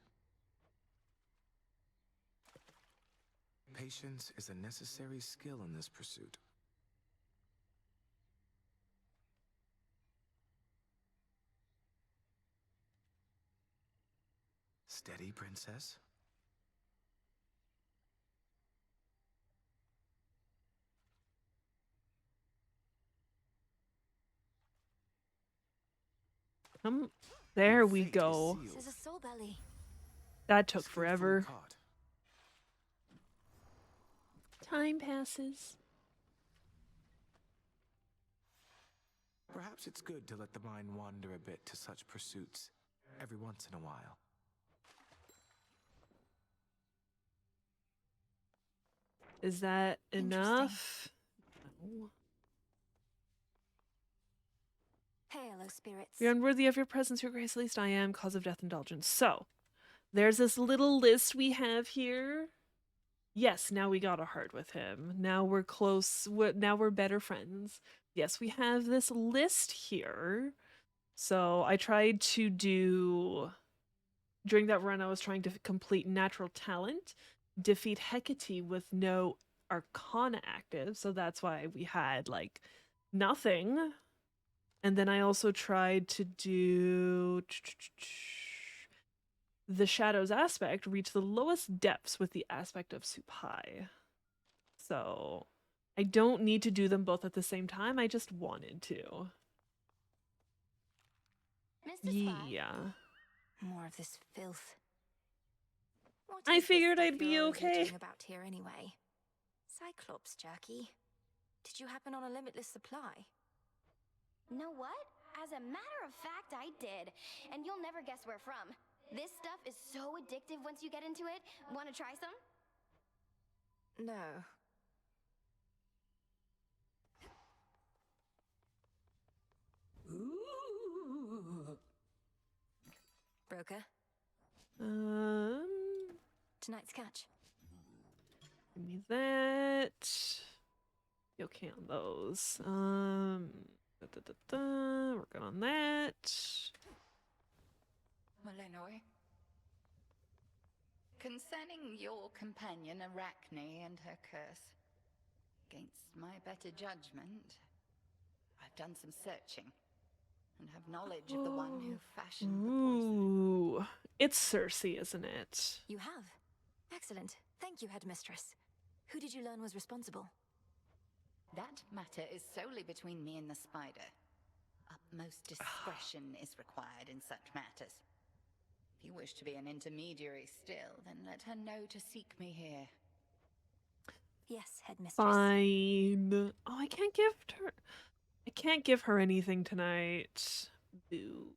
Speaker 6: Patience is a necessary skill in this pursuit. Steady, princess.
Speaker 1: There
Speaker 6: Your
Speaker 1: we
Speaker 6: fate is
Speaker 1: go.
Speaker 6: sealed.
Speaker 2: This is a soul belly.
Speaker 1: That took
Speaker 6: Skillfully
Speaker 1: forever.
Speaker 6: caught.
Speaker 1: Time passes.
Speaker 6: Perhaps it's good to let the mind wander a bit to such pursuits every once in a while.
Speaker 1: Is that enough? No.
Speaker 2: Hail, O spirits.
Speaker 1: You're unworthy of your presence, your grace, at least I am, cause of death indulgence. So, there's this little list we have here. Yes, now we got a heart with him. Now we're close. Now we're better friends. Yes, we have this list here. So I tried to do... During that run, I was trying to complete Natural Talent, defeat Hecate with no Arcana active, so that's why we had, like, nothing. And then I also tried to do the Shadows aspect, reach the lowest depths with the aspect of Supai. So I don't need to do them both at the same time, I just wanted to.
Speaker 2: Mr. Spy,
Speaker 1: Yeah.
Speaker 2: more of this filth. What
Speaker 1: I
Speaker 2: is this
Speaker 1: figured
Speaker 2: stuff
Speaker 1: I'd be
Speaker 2: you're always
Speaker 1: okay.
Speaker 2: bitching about here anyway? Cyclops jerky. Did you happen on a limitless supply?
Speaker 12: Know what? As a matter of fact, I did. And you'll never guess where from. This stuff is so addictive once you get into it. Want to try some?
Speaker 2: No.
Speaker 12: Ooh.
Speaker 2: Broker,
Speaker 1: Um,
Speaker 2: tonight's catch.
Speaker 1: give me that. Be okay on those. We're good on that.
Speaker 9: Malinois. Concerning your companion Arachne and her curse, against my better judgment, I've done some searching and have knowledge of the one who fashioned the poison.
Speaker 1: Ooh, it's Cersei, isn't it?
Speaker 2: You have. Excellent. Thank you, Headmistress. Who did you learn was responsible?
Speaker 9: That matter is solely between me and the spider. Utmost discretion is required in such matters. If you wish to be an intermediary still, then let her know to seek me here.
Speaker 2: Yes, Headmistress.
Speaker 1: Fine. Oh, I can't give her anything tonight. Boo.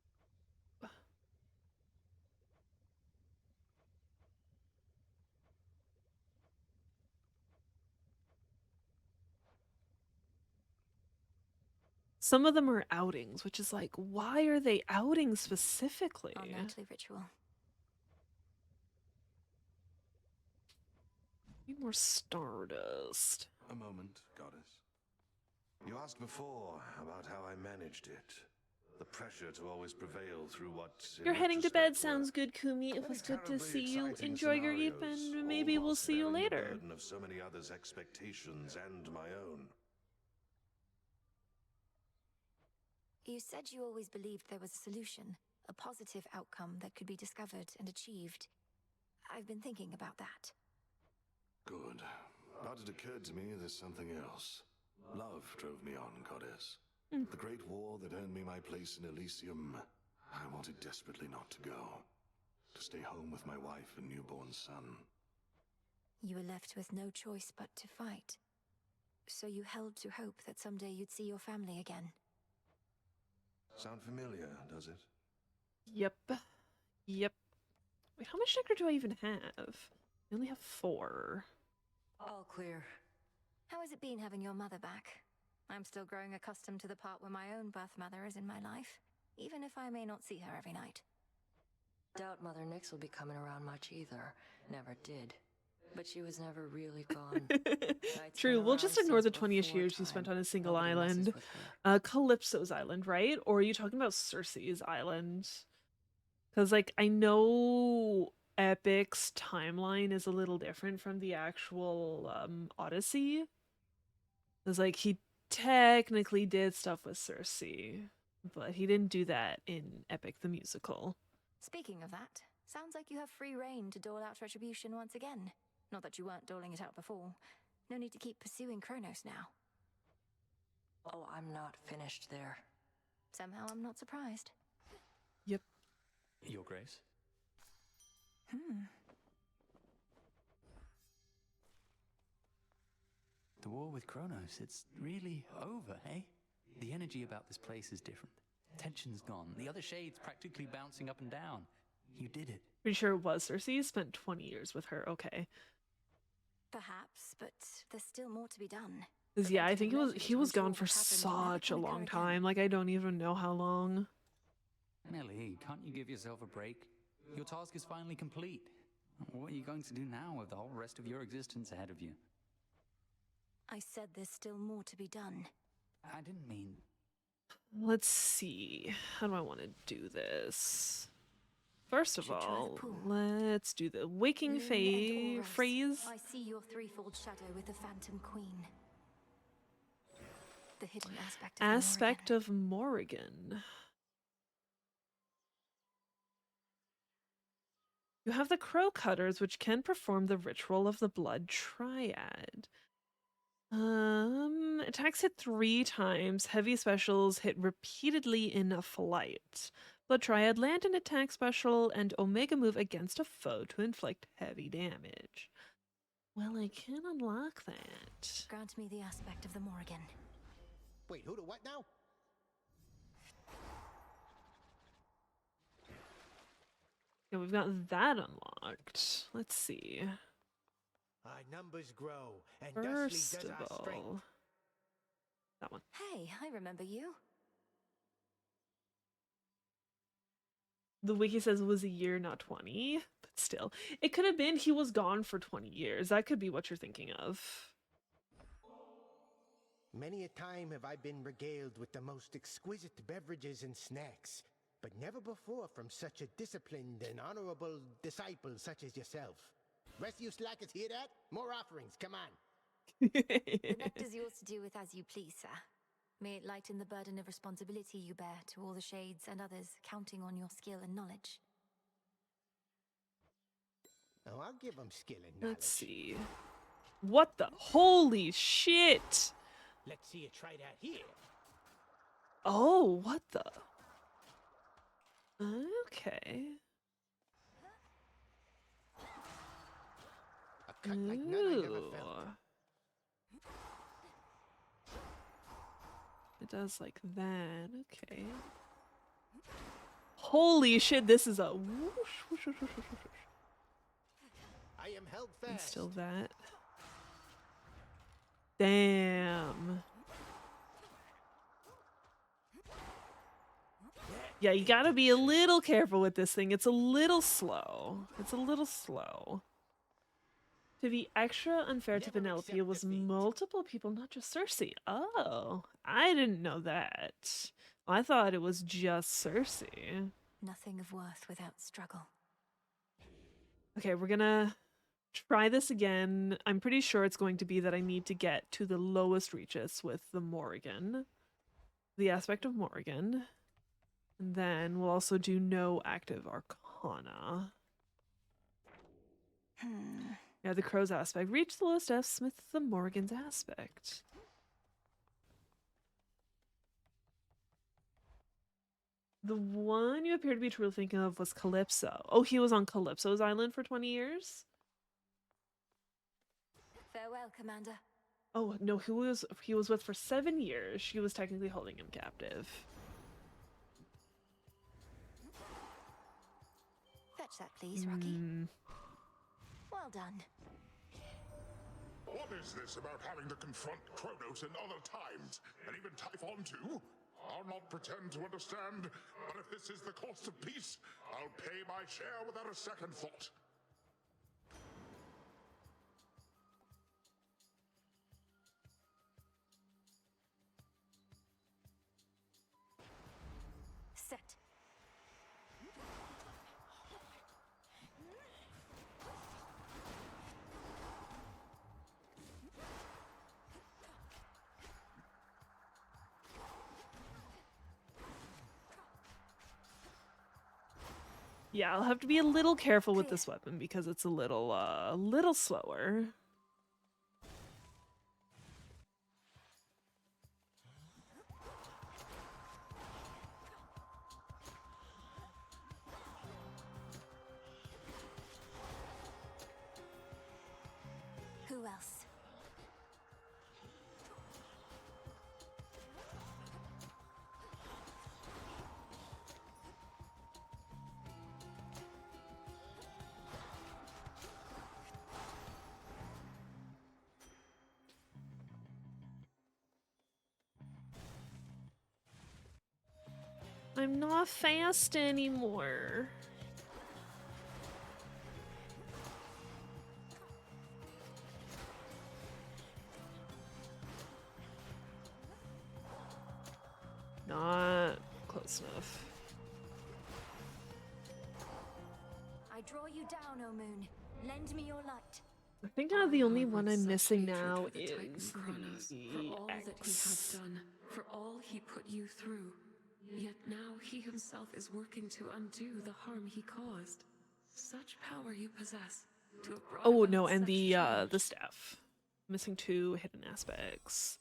Speaker 1: Some of them are outings, which is like, why are they outing specifically?
Speaker 2: Our nightly ritual.
Speaker 1: Need more Stardust.
Speaker 10: A moment, Goddess. You asked before about how I managed it. The pressure to always prevail through what... in
Speaker 1: You're heading to bed.
Speaker 10: retrospect,
Speaker 1: Sounds good, Kumi. It
Speaker 10: were
Speaker 1: was good to
Speaker 10: terribly
Speaker 1: see you.
Speaker 10: exciting
Speaker 1: Enjoy your
Speaker 10: scenarios,
Speaker 1: evening, and maybe
Speaker 10: all
Speaker 1: we'll
Speaker 10: whilst
Speaker 1: see you
Speaker 10: bearing the
Speaker 1: later.
Speaker 10: burden of so many others' expectations and my own.
Speaker 2: You said you always believed there was a solution, a positive outcome that could be discovered and achieved. I've been thinking about that.
Speaker 10: Good. But it occurred to me there's something else. Love drove me on, Goddess. The great war that earned me my place in Elysium. I wanted desperately not to go. To stay home with my wife and newborn son.
Speaker 2: You were left with no choice but to fight. So you held to hope that someday you'd see your family again.
Speaker 10: Sound familiar, does it?
Speaker 1: Yep. Yep. Wait, how much nectar do I even have? I only have 4.
Speaker 7: All clear.
Speaker 2: How has it been having your mother back? I'm still growing accustomed to the part where my own birth mother is in my life, even if I may not see her every night.
Speaker 7: Doubt Mother Nyx will be coming around much either. Never did. But she was never really gone. Nights
Speaker 1: True,
Speaker 7: been
Speaker 1: we'll just
Speaker 7: around
Speaker 1: ignore the
Speaker 7: since
Speaker 1: 20-ish
Speaker 7: before
Speaker 1: years you
Speaker 7: time.
Speaker 1: spent on a single
Speaker 7: Nobody messes
Speaker 1: island.
Speaker 7: with her.
Speaker 1: Calypso's island, right? Or are you talking about Cersei's island? Because, like, I know Epic's timeline is a little different from the actual Odyssey. Because, like, he technically did stuff with Cersei, but he didn't do that in Epic the Musical.
Speaker 2: Speaking of that, sounds like you have free reign to dole out retribution once again. Not that you weren't doling it out before. No need to keep pursuing Kronos now.
Speaker 7: Oh, I'm not finished there.
Speaker 2: Somehow I'm not surprised.
Speaker 13: Your Grace? The war with Kronos, it's really over, eh? The energy about this place is different. Tension's gone. The other shades practically bouncing up and down. You did it.
Speaker 1: Pretty sure it was Cersei. You spent 20 years with her. Okay.
Speaker 2: Perhaps, but there's still more to be done.
Speaker 1: 'Cause, yeah, I think he was gone for
Speaker 2: Preventative measures to ensure what
Speaker 1: such a
Speaker 2: happened will never
Speaker 1: long
Speaker 2: occur again.
Speaker 1: time. Like, I don't even know how long.
Speaker 13: Nelly, can't you give yourself a break? Your task is finally complete. What are you going to do now with the whole rest of your existence ahead of you?
Speaker 2: I said there's still more to be done.
Speaker 13: I didn't mean...
Speaker 1: Let's see. How do I want to do this? First of
Speaker 2: Should try the
Speaker 1: all,
Speaker 2: pool.
Speaker 1: let's do the waking
Speaker 2: Moon and Oros,
Speaker 1: phrase.
Speaker 2: I see your threefold shadow with the Phantom Queen. The hidden aspect of
Speaker 1: Morrigan. You have the Crow Cutters, which can perform the ritual of the Blood Triad. Attacks hit 3 times. Heavy specials hit repeatedly in a flight. Blood Triad land an attack special and Omega move against a foe to inflict heavy damage. Well, I can unlock that.
Speaker 2: Grant me the aspect of the Morrigan.
Speaker 11: Wait, who to what now?
Speaker 1: Yeah, we've got that unlocked. Let's see.
Speaker 11: Our numbers grow, and
Speaker 1: First
Speaker 11: thusly
Speaker 1: of
Speaker 11: does our strength.
Speaker 1: all, that one.
Speaker 2: Hey, I remember you.
Speaker 1: The wiki says it was a year, not 20, but still. It could have been he was gone for 20 years. That could be what you're thinking of.
Speaker 11: Many a time have I been regaled with the most exquisite beverages and snacks, but never before from such a disciplined and honorable disciple such as yourself. Rest of you slackers hear that? More offerings, come on.
Speaker 2: The nectar's yours to do with as you please, sir. May it lighten the burden of responsibility you bear to all the shades and others counting on your skill and knowledge.
Speaker 11: Oh, I'll give them skill and knowledge.
Speaker 1: Let's see. What the? Holy shit!
Speaker 11: Let's see you try that here.
Speaker 1: Oh, what the? Okay.
Speaker 11: A cut like none I ever
Speaker 1: Ooh.
Speaker 11: felt.
Speaker 1: It does like that. Okay. Holy shit, this is a whoosh, whoosh, whoosh, whoosh, whoosh, whoosh.
Speaker 11: I am held fast.
Speaker 1: And still that. Damn. Yeah, you gotta be a little careful with this thing. It's a little slow. It's a little slow. To be extra unfair to
Speaker 11: Never
Speaker 1: Penelope,
Speaker 11: accept
Speaker 1: it was
Speaker 11: defeat.
Speaker 1: multiple people, not just Cersei. Oh, I didn't know that. I thought it was just Cersei.
Speaker 2: Nothing of worth without struggle.
Speaker 1: Okay, we're gonna try this again. I'm pretty sure it's going to be that I need to get to the lowest reaches with the Morrigan. The aspect of Morrigan. And then we'll also do no active arcana. Yeah, the crow's aspect. Reach the lowest Fs with the Morrigan's aspect. The one you appear to be truly thinking of was Calypso. Oh, he was on Calypso's island for 20 years?
Speaker 2: Farewell, Commander.
Speaker 1: Oh, no, he was with for 7 years. She was technically holding him captive.
Speaker 2: Fetch that, please, Rocky. Well done.
Speaker 5: What is this about having to confront Kronos in other times, and even Typhon too? I'll not pretend to understand, but if this is the cost of peace, I'll pay my share without a second thought.
Speaker 2: Set.
Speaker 1: Yeah, I'll have to be a little careful with this weapon because it's a little slower.
Speaker 2: else?
Speaker 1: I'm not fast anymore. Not close enough.
Speaker 2: I draw you down, O moon. Lend me your light.
Speaker 1: I think now the only one I'm
Speaker 14: such
Speaker 1: missing
Speaker 14: hatred
Speaker 1: now
Speaker 14: for the Titan
Speaker 1: is
Speaker 14: Kronos,
Speaker 1: the
Speaker 14: for all that he has
Speaker 1: X.
Speaker 14: done, for all he put you through. Yet now he himself is working to undo the harm he caused. Such power you possess to have brought
Speaker 1: Oh
Speaker 14: about
Speaker 1: no, and
Speaker 14: such
Speaker 1: the
Speaker 14: change.
Speaker 1: staff. Missing 2 hidden aspects.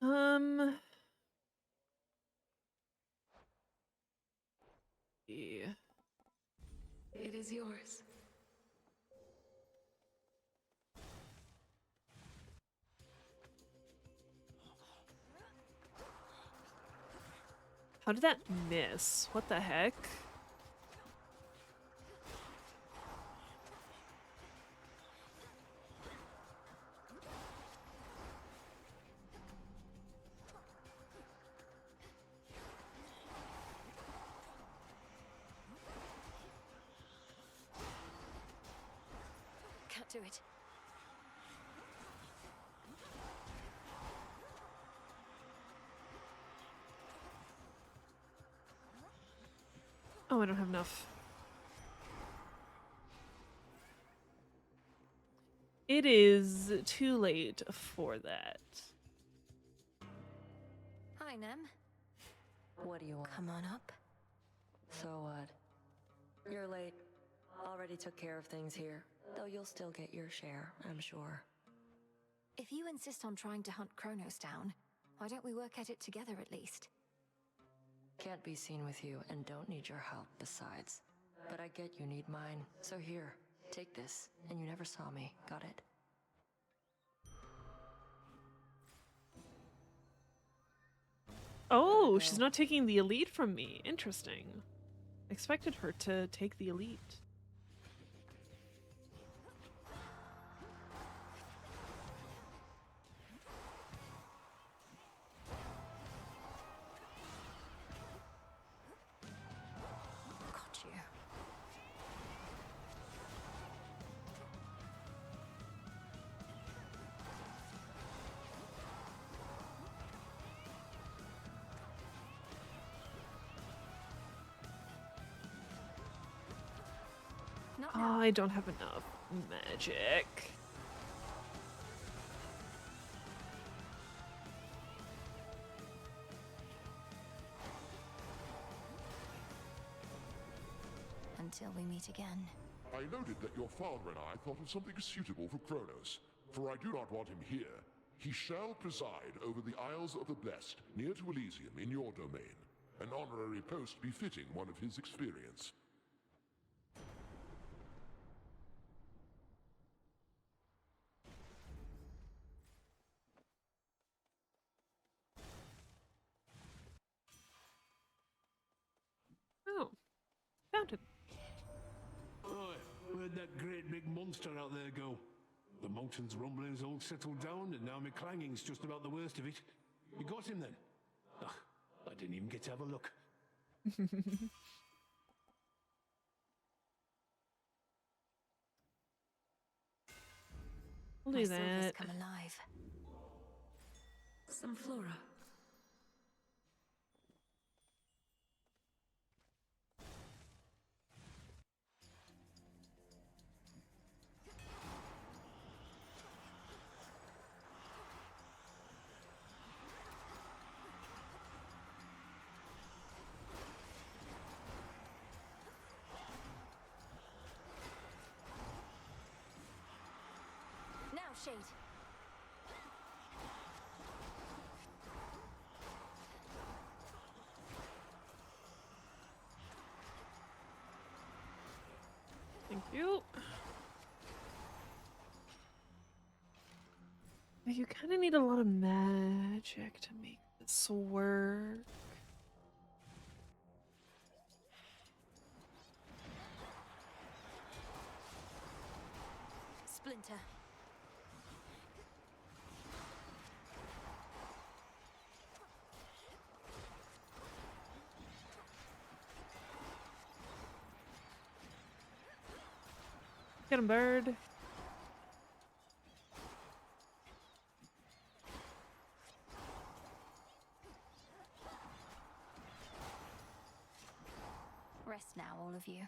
Speaker 1: Yeah.
Speaker 14: It is yours.
Speaker 1: How did that miss? What the heck?
Speaker 2: Can't do it.
Speaker 1: Oh, I don't have enough. It is too late for that.
Speaker 2: Hi, Nem.
Speaker 7: What do you want?
Speaker 2: Come on up.
Speaker 7: So what? You're late. Already took care of things here, though you'll still get your share, I'm sure.
Speaker 2: If you insist on trying to hunt Kronos down, why don't we work at it together at least?
Speaker 7: Can't be seen with you and don't need your help besides. But I get you need mine, so here, take this, and you never saw me, got it?
Speaker 1: Oh, she's not taking the elite from me. Interesting. Expected her to take the elite.
Speaker 2: Got you. Not now.
Speaker 1: I don't have enough magic.
Speaker 2: Until we meet again.
Speaker 5: I noted that your father and I thought of something suitable for Kronos, for I do not want him here. He shall preside over the Isles of the Blessed, near to Elysium, in your domain. An honorary post befitting one of his experience.
Speaker 1: Oh, fountain.
Speaker 15: Oi, where'd that great big monster out there go? The mountain's rumbling's all settled down, and now my clanging's just about the worst of it. You got him then? Ugh, I didn't even get to have a look.
Speaker 1: We'll
Speaker 2: My
Speaker 1: do
Speaker 2: silver's
Speaker 1: that.
Speaker 2: come alive.
Speaker 14: Some flora.
Speaker 2: Now, Shade.
Speaker 1: Thank you. You kind of need a lot of magic to make this work.
Speaker 2: Splinter.
Speaker 1: Get him, bird.
Speaker 2: Rest now, all of you.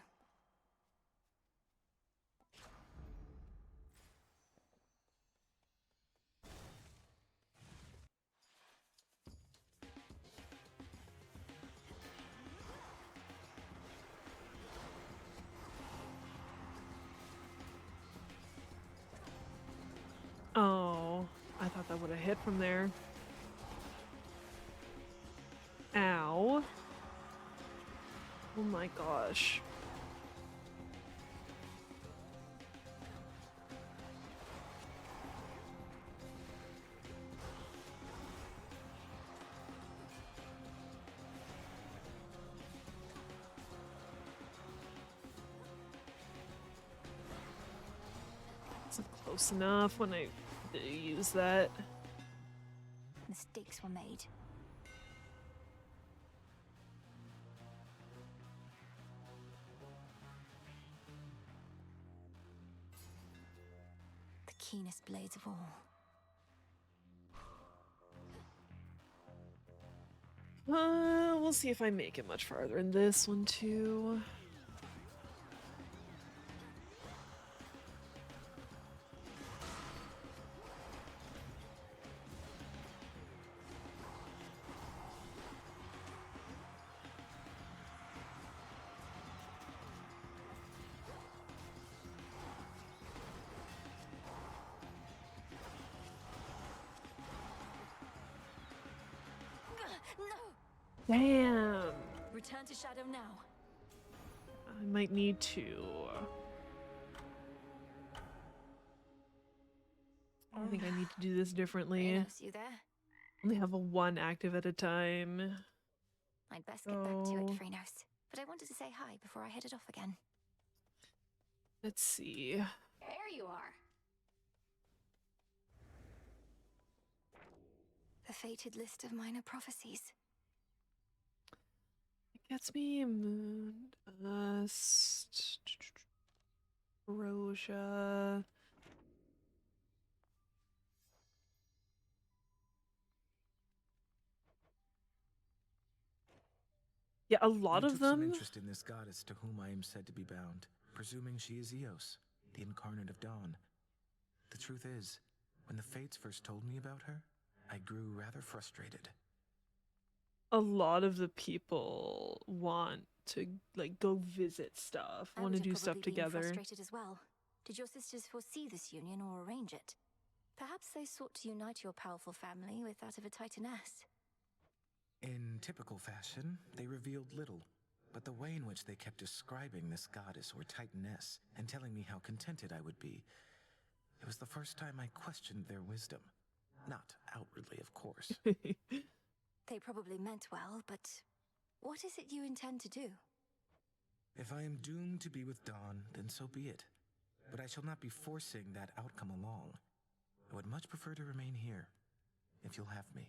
Speaker 1: Oh, I thought that would have hit from there. Ow. Oh my gosh. Wasn't close enough when I use that.
Speaker 2: Mistakes were made. The keenest blades of all.
Speaker 1: We'll see if I make it much farther in this one too.
Speaker 2: No!
Speaker 1: Damn.
Speaker 2: Return to Shadow now.
Speaker 1: I might need to. I think I need to do this differently.
Speaker 2: Reynos, you there?
Speaker 1: Only have a one active at a time.
Speaker 2: I'd best get back to it, Frenos. But I wanted to say hi before I headed off again.
Speaker 1: Let's see.
Speaker 12: There you are.
Speaker 2: The fated list of minor prophecies.
Speaker 1: It gets me Moon Dust, Roja. Yeah, a lot
Speaker 6: I
Speaker 1: of
Speaker 6: took some
Speaker 1: them.
Speaker 6: interest in this goddess to whom I am said to be bound, presuming she is Eos, the incarnate of dawn. The truth is, when the Fates first told me about her, I grew rather frustrated.
Speaker 1: A lot of the people want to like go visit stuff,
Speaker 2: I
Speaker 1: want
Speaker 2: would
Speaker 1: to
Speaker 2: have
Speaker 1: do stuff
Speaker 2: probably been
Speaker 1: together.
Speaker 2: frustrated as well. Did your sisters foresee this union or arrange it? Perhaps they sought to unite your powerful family with that of a Titaness.
Speaker 6: In typical fashion, they revealed little, but the way in which they kept describing this goddess or Titaness and telling me how contented I would be, it was the first time I questioned their wisdom. Not outwardly, of course.
Speaker 2: They probably meant well, but what is it you intend to do?
Speaker 6: If I am doomed to be with Dawn, then so be it. But I shall not be forcing that outcome along. I would much prefer to remain here, if you'll have me.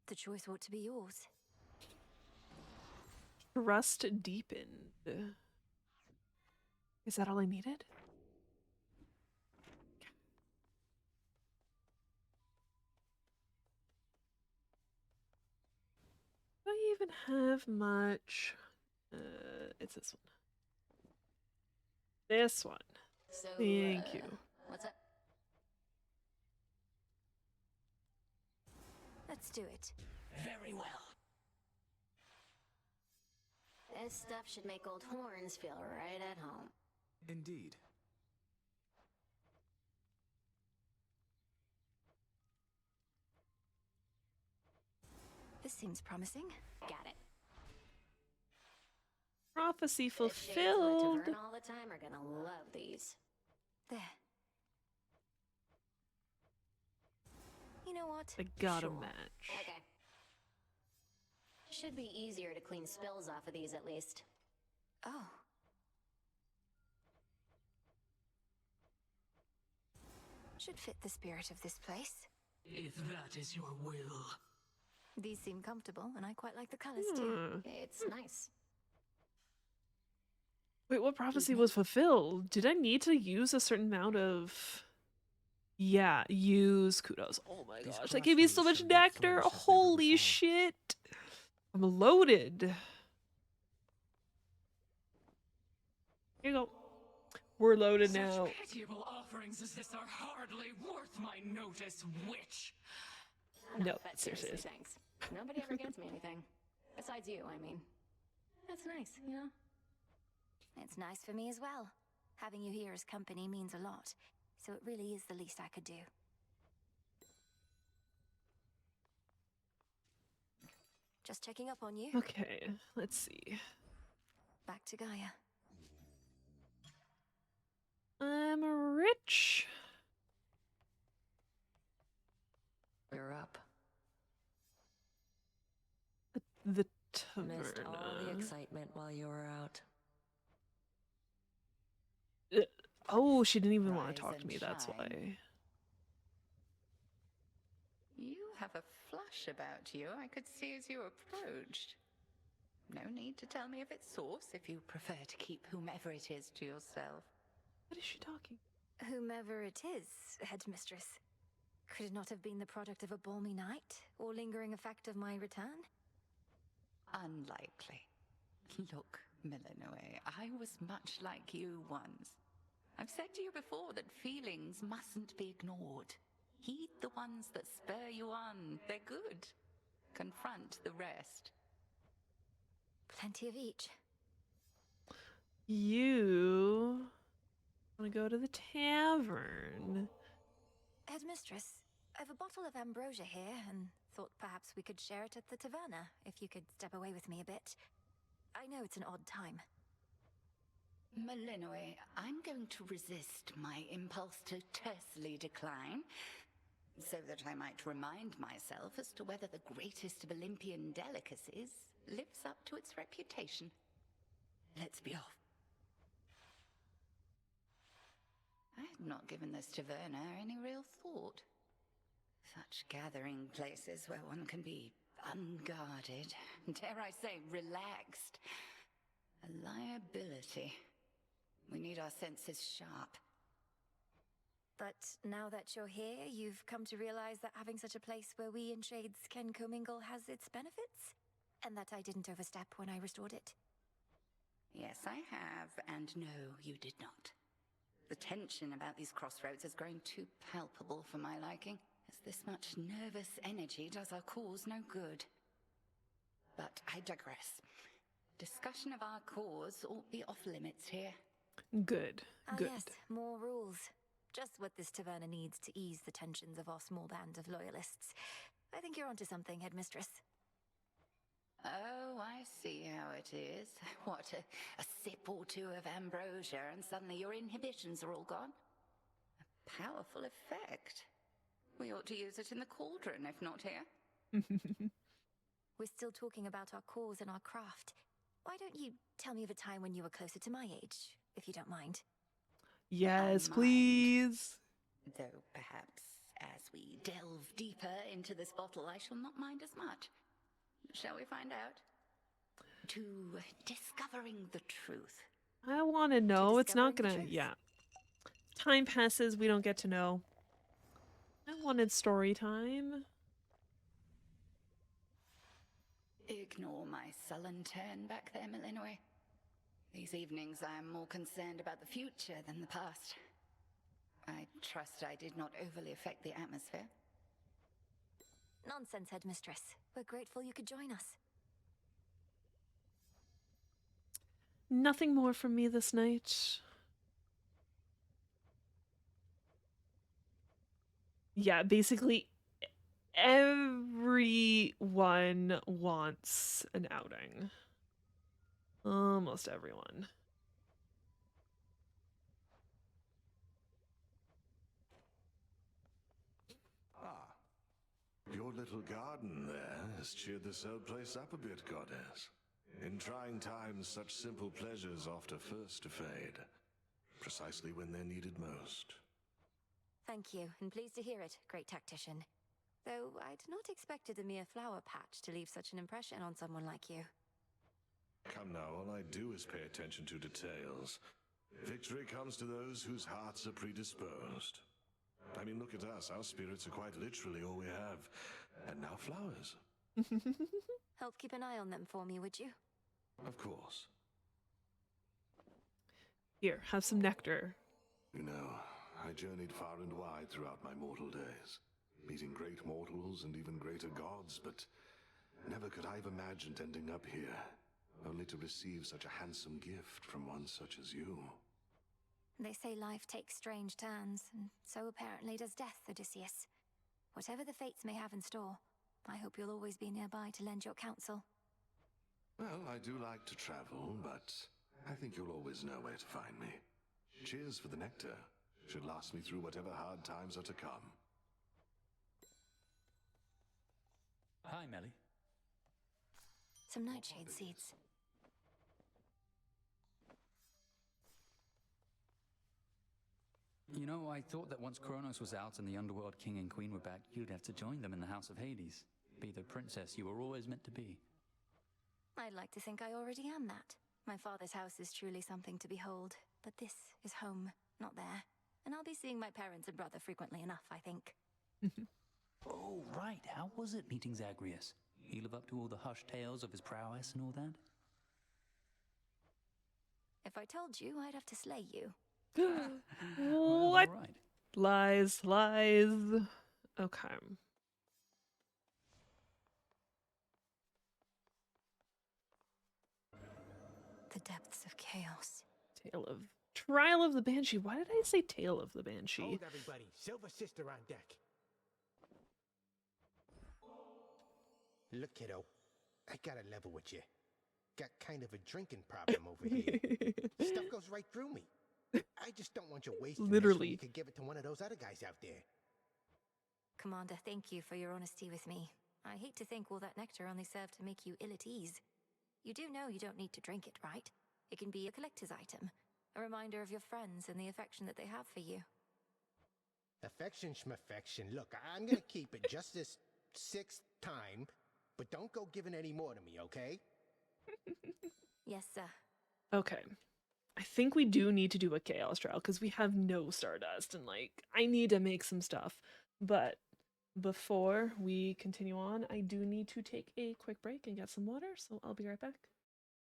Speaker 2: The choice ought to be yours.
Speaker 1: Trust deepened. Is that all I needed? Do I even have much? It's this one. This one.
Speaker 12: So,
Speaker 1: Thank you.
Speaker 12: What's up?
Speaker 2: Let's do it.
Speaker 12: Very well. This stuff should make old Horns feel right at home.
Speaker 6: Indeed.
Speaker 2: This seems promising.
Speaker 12: Got it.
Speaker 1: Prophecy
Speaker 12: The shades in the
Speaker 1: fulfilled.
Speaker 12: tavern all the time are gonna love these.
Speaker 2: There. You know what?
Speaker 1: I gotta
Speaker 2: Sure.
Speaker 1: match.
Speaker 12: Okay. Should be easier to clean spills off of these at least.
Speaker 2: Oh. Should fit the spirit of this place.
Speaker 14: If that is your will.
Speaker 2: These seem comfortable, and I quite like the colors too.
Speaker 12: It's nice.
Speaker 1: Wait, what prophecy was fulfilled? Did I need to use a certain amount of... Yeah, use kudos. Oh my gosh, that gave me so much nectar. Holy shit. I'm loaded. Here you go. We're loaded now.
Speaker 14: Such pitiable offerings as this are hardly worth my notice, witch.
Speaker 1: No,
Speaker 12: But
Speaker 1: seriously.
Speaker 12: thanks. Nobody ever gives me anything. Besides you, I mean. That's nice, you know?
Speaker 2: It's nice for me as well. Having you here as company means a lot, so it really is the least I could do. Just checking up on you.
Speaker 1: Okay, let's see.
Speaker 2: Back to Gaia.
Speaker 1: I'm rich.
Speaker 7: You're up.
Speaker 1: The
Speaker 7: Missed all the
Speaker 1: Taverna.
Speaker 7: excitement while you were out.
Speaker 1: Oh, she didn't even want
Speaker 9: Rise
Speaker 1: to talk to
Speaker 9: and
Speaker 1: me, that's
Speaker 9: shine.
Speaker 1: why.
Speaker 9: You have a flush about you, I could see as you approached. No need to tell me of its source if you prefer to keep whomever it is to yourself.
Speaker 1: What is she talking?
Speaker 2: Whomever it is, headmistress. Could it not have been the product of a balmy night, or lingering effect of my return?
Speaker 9: Unlikely. Look, Milanoe, I was much like you once. I've said to you before that feelings mustn't be ignored. Heed the ones that spur you on. They're good. Confront the rest.
Speaker 2: Plenty of each.
Speaker 1: You want to go to the tavern?
Speaker 2: Headmistress, I've a bottle of ambrosia here, and thought perhaps we could share it at the taverna, if you could step away with me a bit. I know it's an odd time.
Speaker 9: Milanoe, I'm going to resist my impulse to tersely decline, so that I might remind myself as to whether the greatest of Olympian delicacies lives up to its reputation. Let's be off. I had not given this taverna any real thought. Such gathering places where one can be unguarded, dare I say, relaxed. A liability. We need our senses sharp.
Speaker 2: But now that you're here, you've come to realize that having such a place where we in Shades can commingle has its benefits? And that I didn't overstep when I restored it?
Speaker 9: Yes, I have, and no, you did not. The tension about these crossroads has grown too palpable for my liking, as this much nervous energy does our cause no good. But I digress. Discussion of our cause ought be off limits here.
Speaker 1: Good, good.
Speaker 2: Yes, more rules. Just what this taverna needs to ease the tensions of our small band of loyalists. I think you're onto something, headmistress.
Speaker 9: Oh, I see how it is. What, a sip or two of ambrosia and suddenly your inhibitions are all gone? A powerful effect. We ought to use it in the cauldron, if not here.
Speaker 2: We're still talking about our cause and our craft. Why don't you tell me of a time when you were closer to my age, if you don't mind?
Speaker 1: Yes,
Speaker 9: I mind.
Speaker 1: please.
Speaker 9: Though perhaps as we delve deeper into this bottle, I shall not mind as much. Shall we find out? To discovering the truth.
Speaker 1: I want to know. It's not
Speaker 2: discovering the
Speaker 1: gonna.
Speaker 2: truth.
Speaker 1: Yeah. Time passes. We don't get to know. I wanted story time.
Speaker 9: Ignore my sullen turn back there, Milanoe. These evenings I am more concerned about the future than the past. I trust I did not overly affect the atmosphere.
Speaker 2: Nonsense, headmistress. We're grateful you could join us.
Speaker 1: Nothing more from me this night. Yeah, basically everyone wants an outing. Almost everyone.
Speaker 10: Your little garden there has cheered this old place up a bit, Goddess. In trying times, such simple pleasures often first to fade, precisely when they're needed most.
Speaker 2: Thank you, and pleased to hear it, great tactician. Though I'd not expected a mere flower patch to leave such an impression on someone like you.
Speaker 10: Come now, all I do is pay attention to details. Victory comes to those whose hearts are predisposed. I mean, look at us. Our spirits are quite literally all we have. And now flowers.
Speaker 2: Help keep an eye on them for me, would you?
Speaker 10: Of course.
Speaker 1: Here, have some nectar.
Speaker 10: You know, I journeyed far and wide throughout my mortal days, meeting great mortals and even greater gods, but never could I have imagined ending up here, only to receive such a handsome gift from one such as you.
Speaker 2: They say life takes strange turns, and so apparently does death, Odysseus. Whatever the fates may have in store, I hope you'll always be nearby to lend your counsel.
Speaker 10: Well, I do like to travel, but I think you'll always know where to find me. Cheers for the nectar. Should last me through whatever hard times are to come.
Speaker 13: Hi, Melly.
Speaker 2: Some nightshade seeds.
Speaker 13: You know, I thought that once Kronos was out and the Underworld King and Queen were back, you'd have to join them in the House of Hades. Be the princess you were always meant to be.
Speaker 2: I'd like to think I already am that. My father's house is truly something to behold, but this is home, not there. And I'll be seeing my parents and brother frequently enough, I think.
Speaker 13: Oh, right. How was it meeting Zagreus? He live up to all the hushed tales of his prowess and all that?
Speaker 2: If I told you, I'd have to slay you.
Speaker 1: What?
Speaker 13: All right.
Speaker 1: Lies, lies. Okay.
Speaker 2: The depths of chaos.
Speaker 1: Trial of the Banshee. Why did I say Tale of the Banshee?
Speaker 11: Hold everybody. Silver Sister on deck. Look, kiddo. I gotta level with you. Got kind of a drinking problem over here. Stuff goes right through me. I just don't want you wasting this when you could give it to one of those other guys out there.
Speaker 2: Commander, thank you for your honesty with me. I hate to think all that nectar only served to make you ill at ease. You do know you don't need to drink it, right? It can be a collector's item, a reminder of your friends and the affection that they have for you.
Speaker 11: Affection schmaffection. Look, I'm gonna keep it just this 6th time, but don't go giving any more to me, okay?
Speaker 2: Yes, sir.
Speaker 1: Okay. I think we do need to do a chaos trial because we have no Stardust and like I need to make some stuff. But before we continue on, I do need to take a quick break and get some water, so I'll be right back.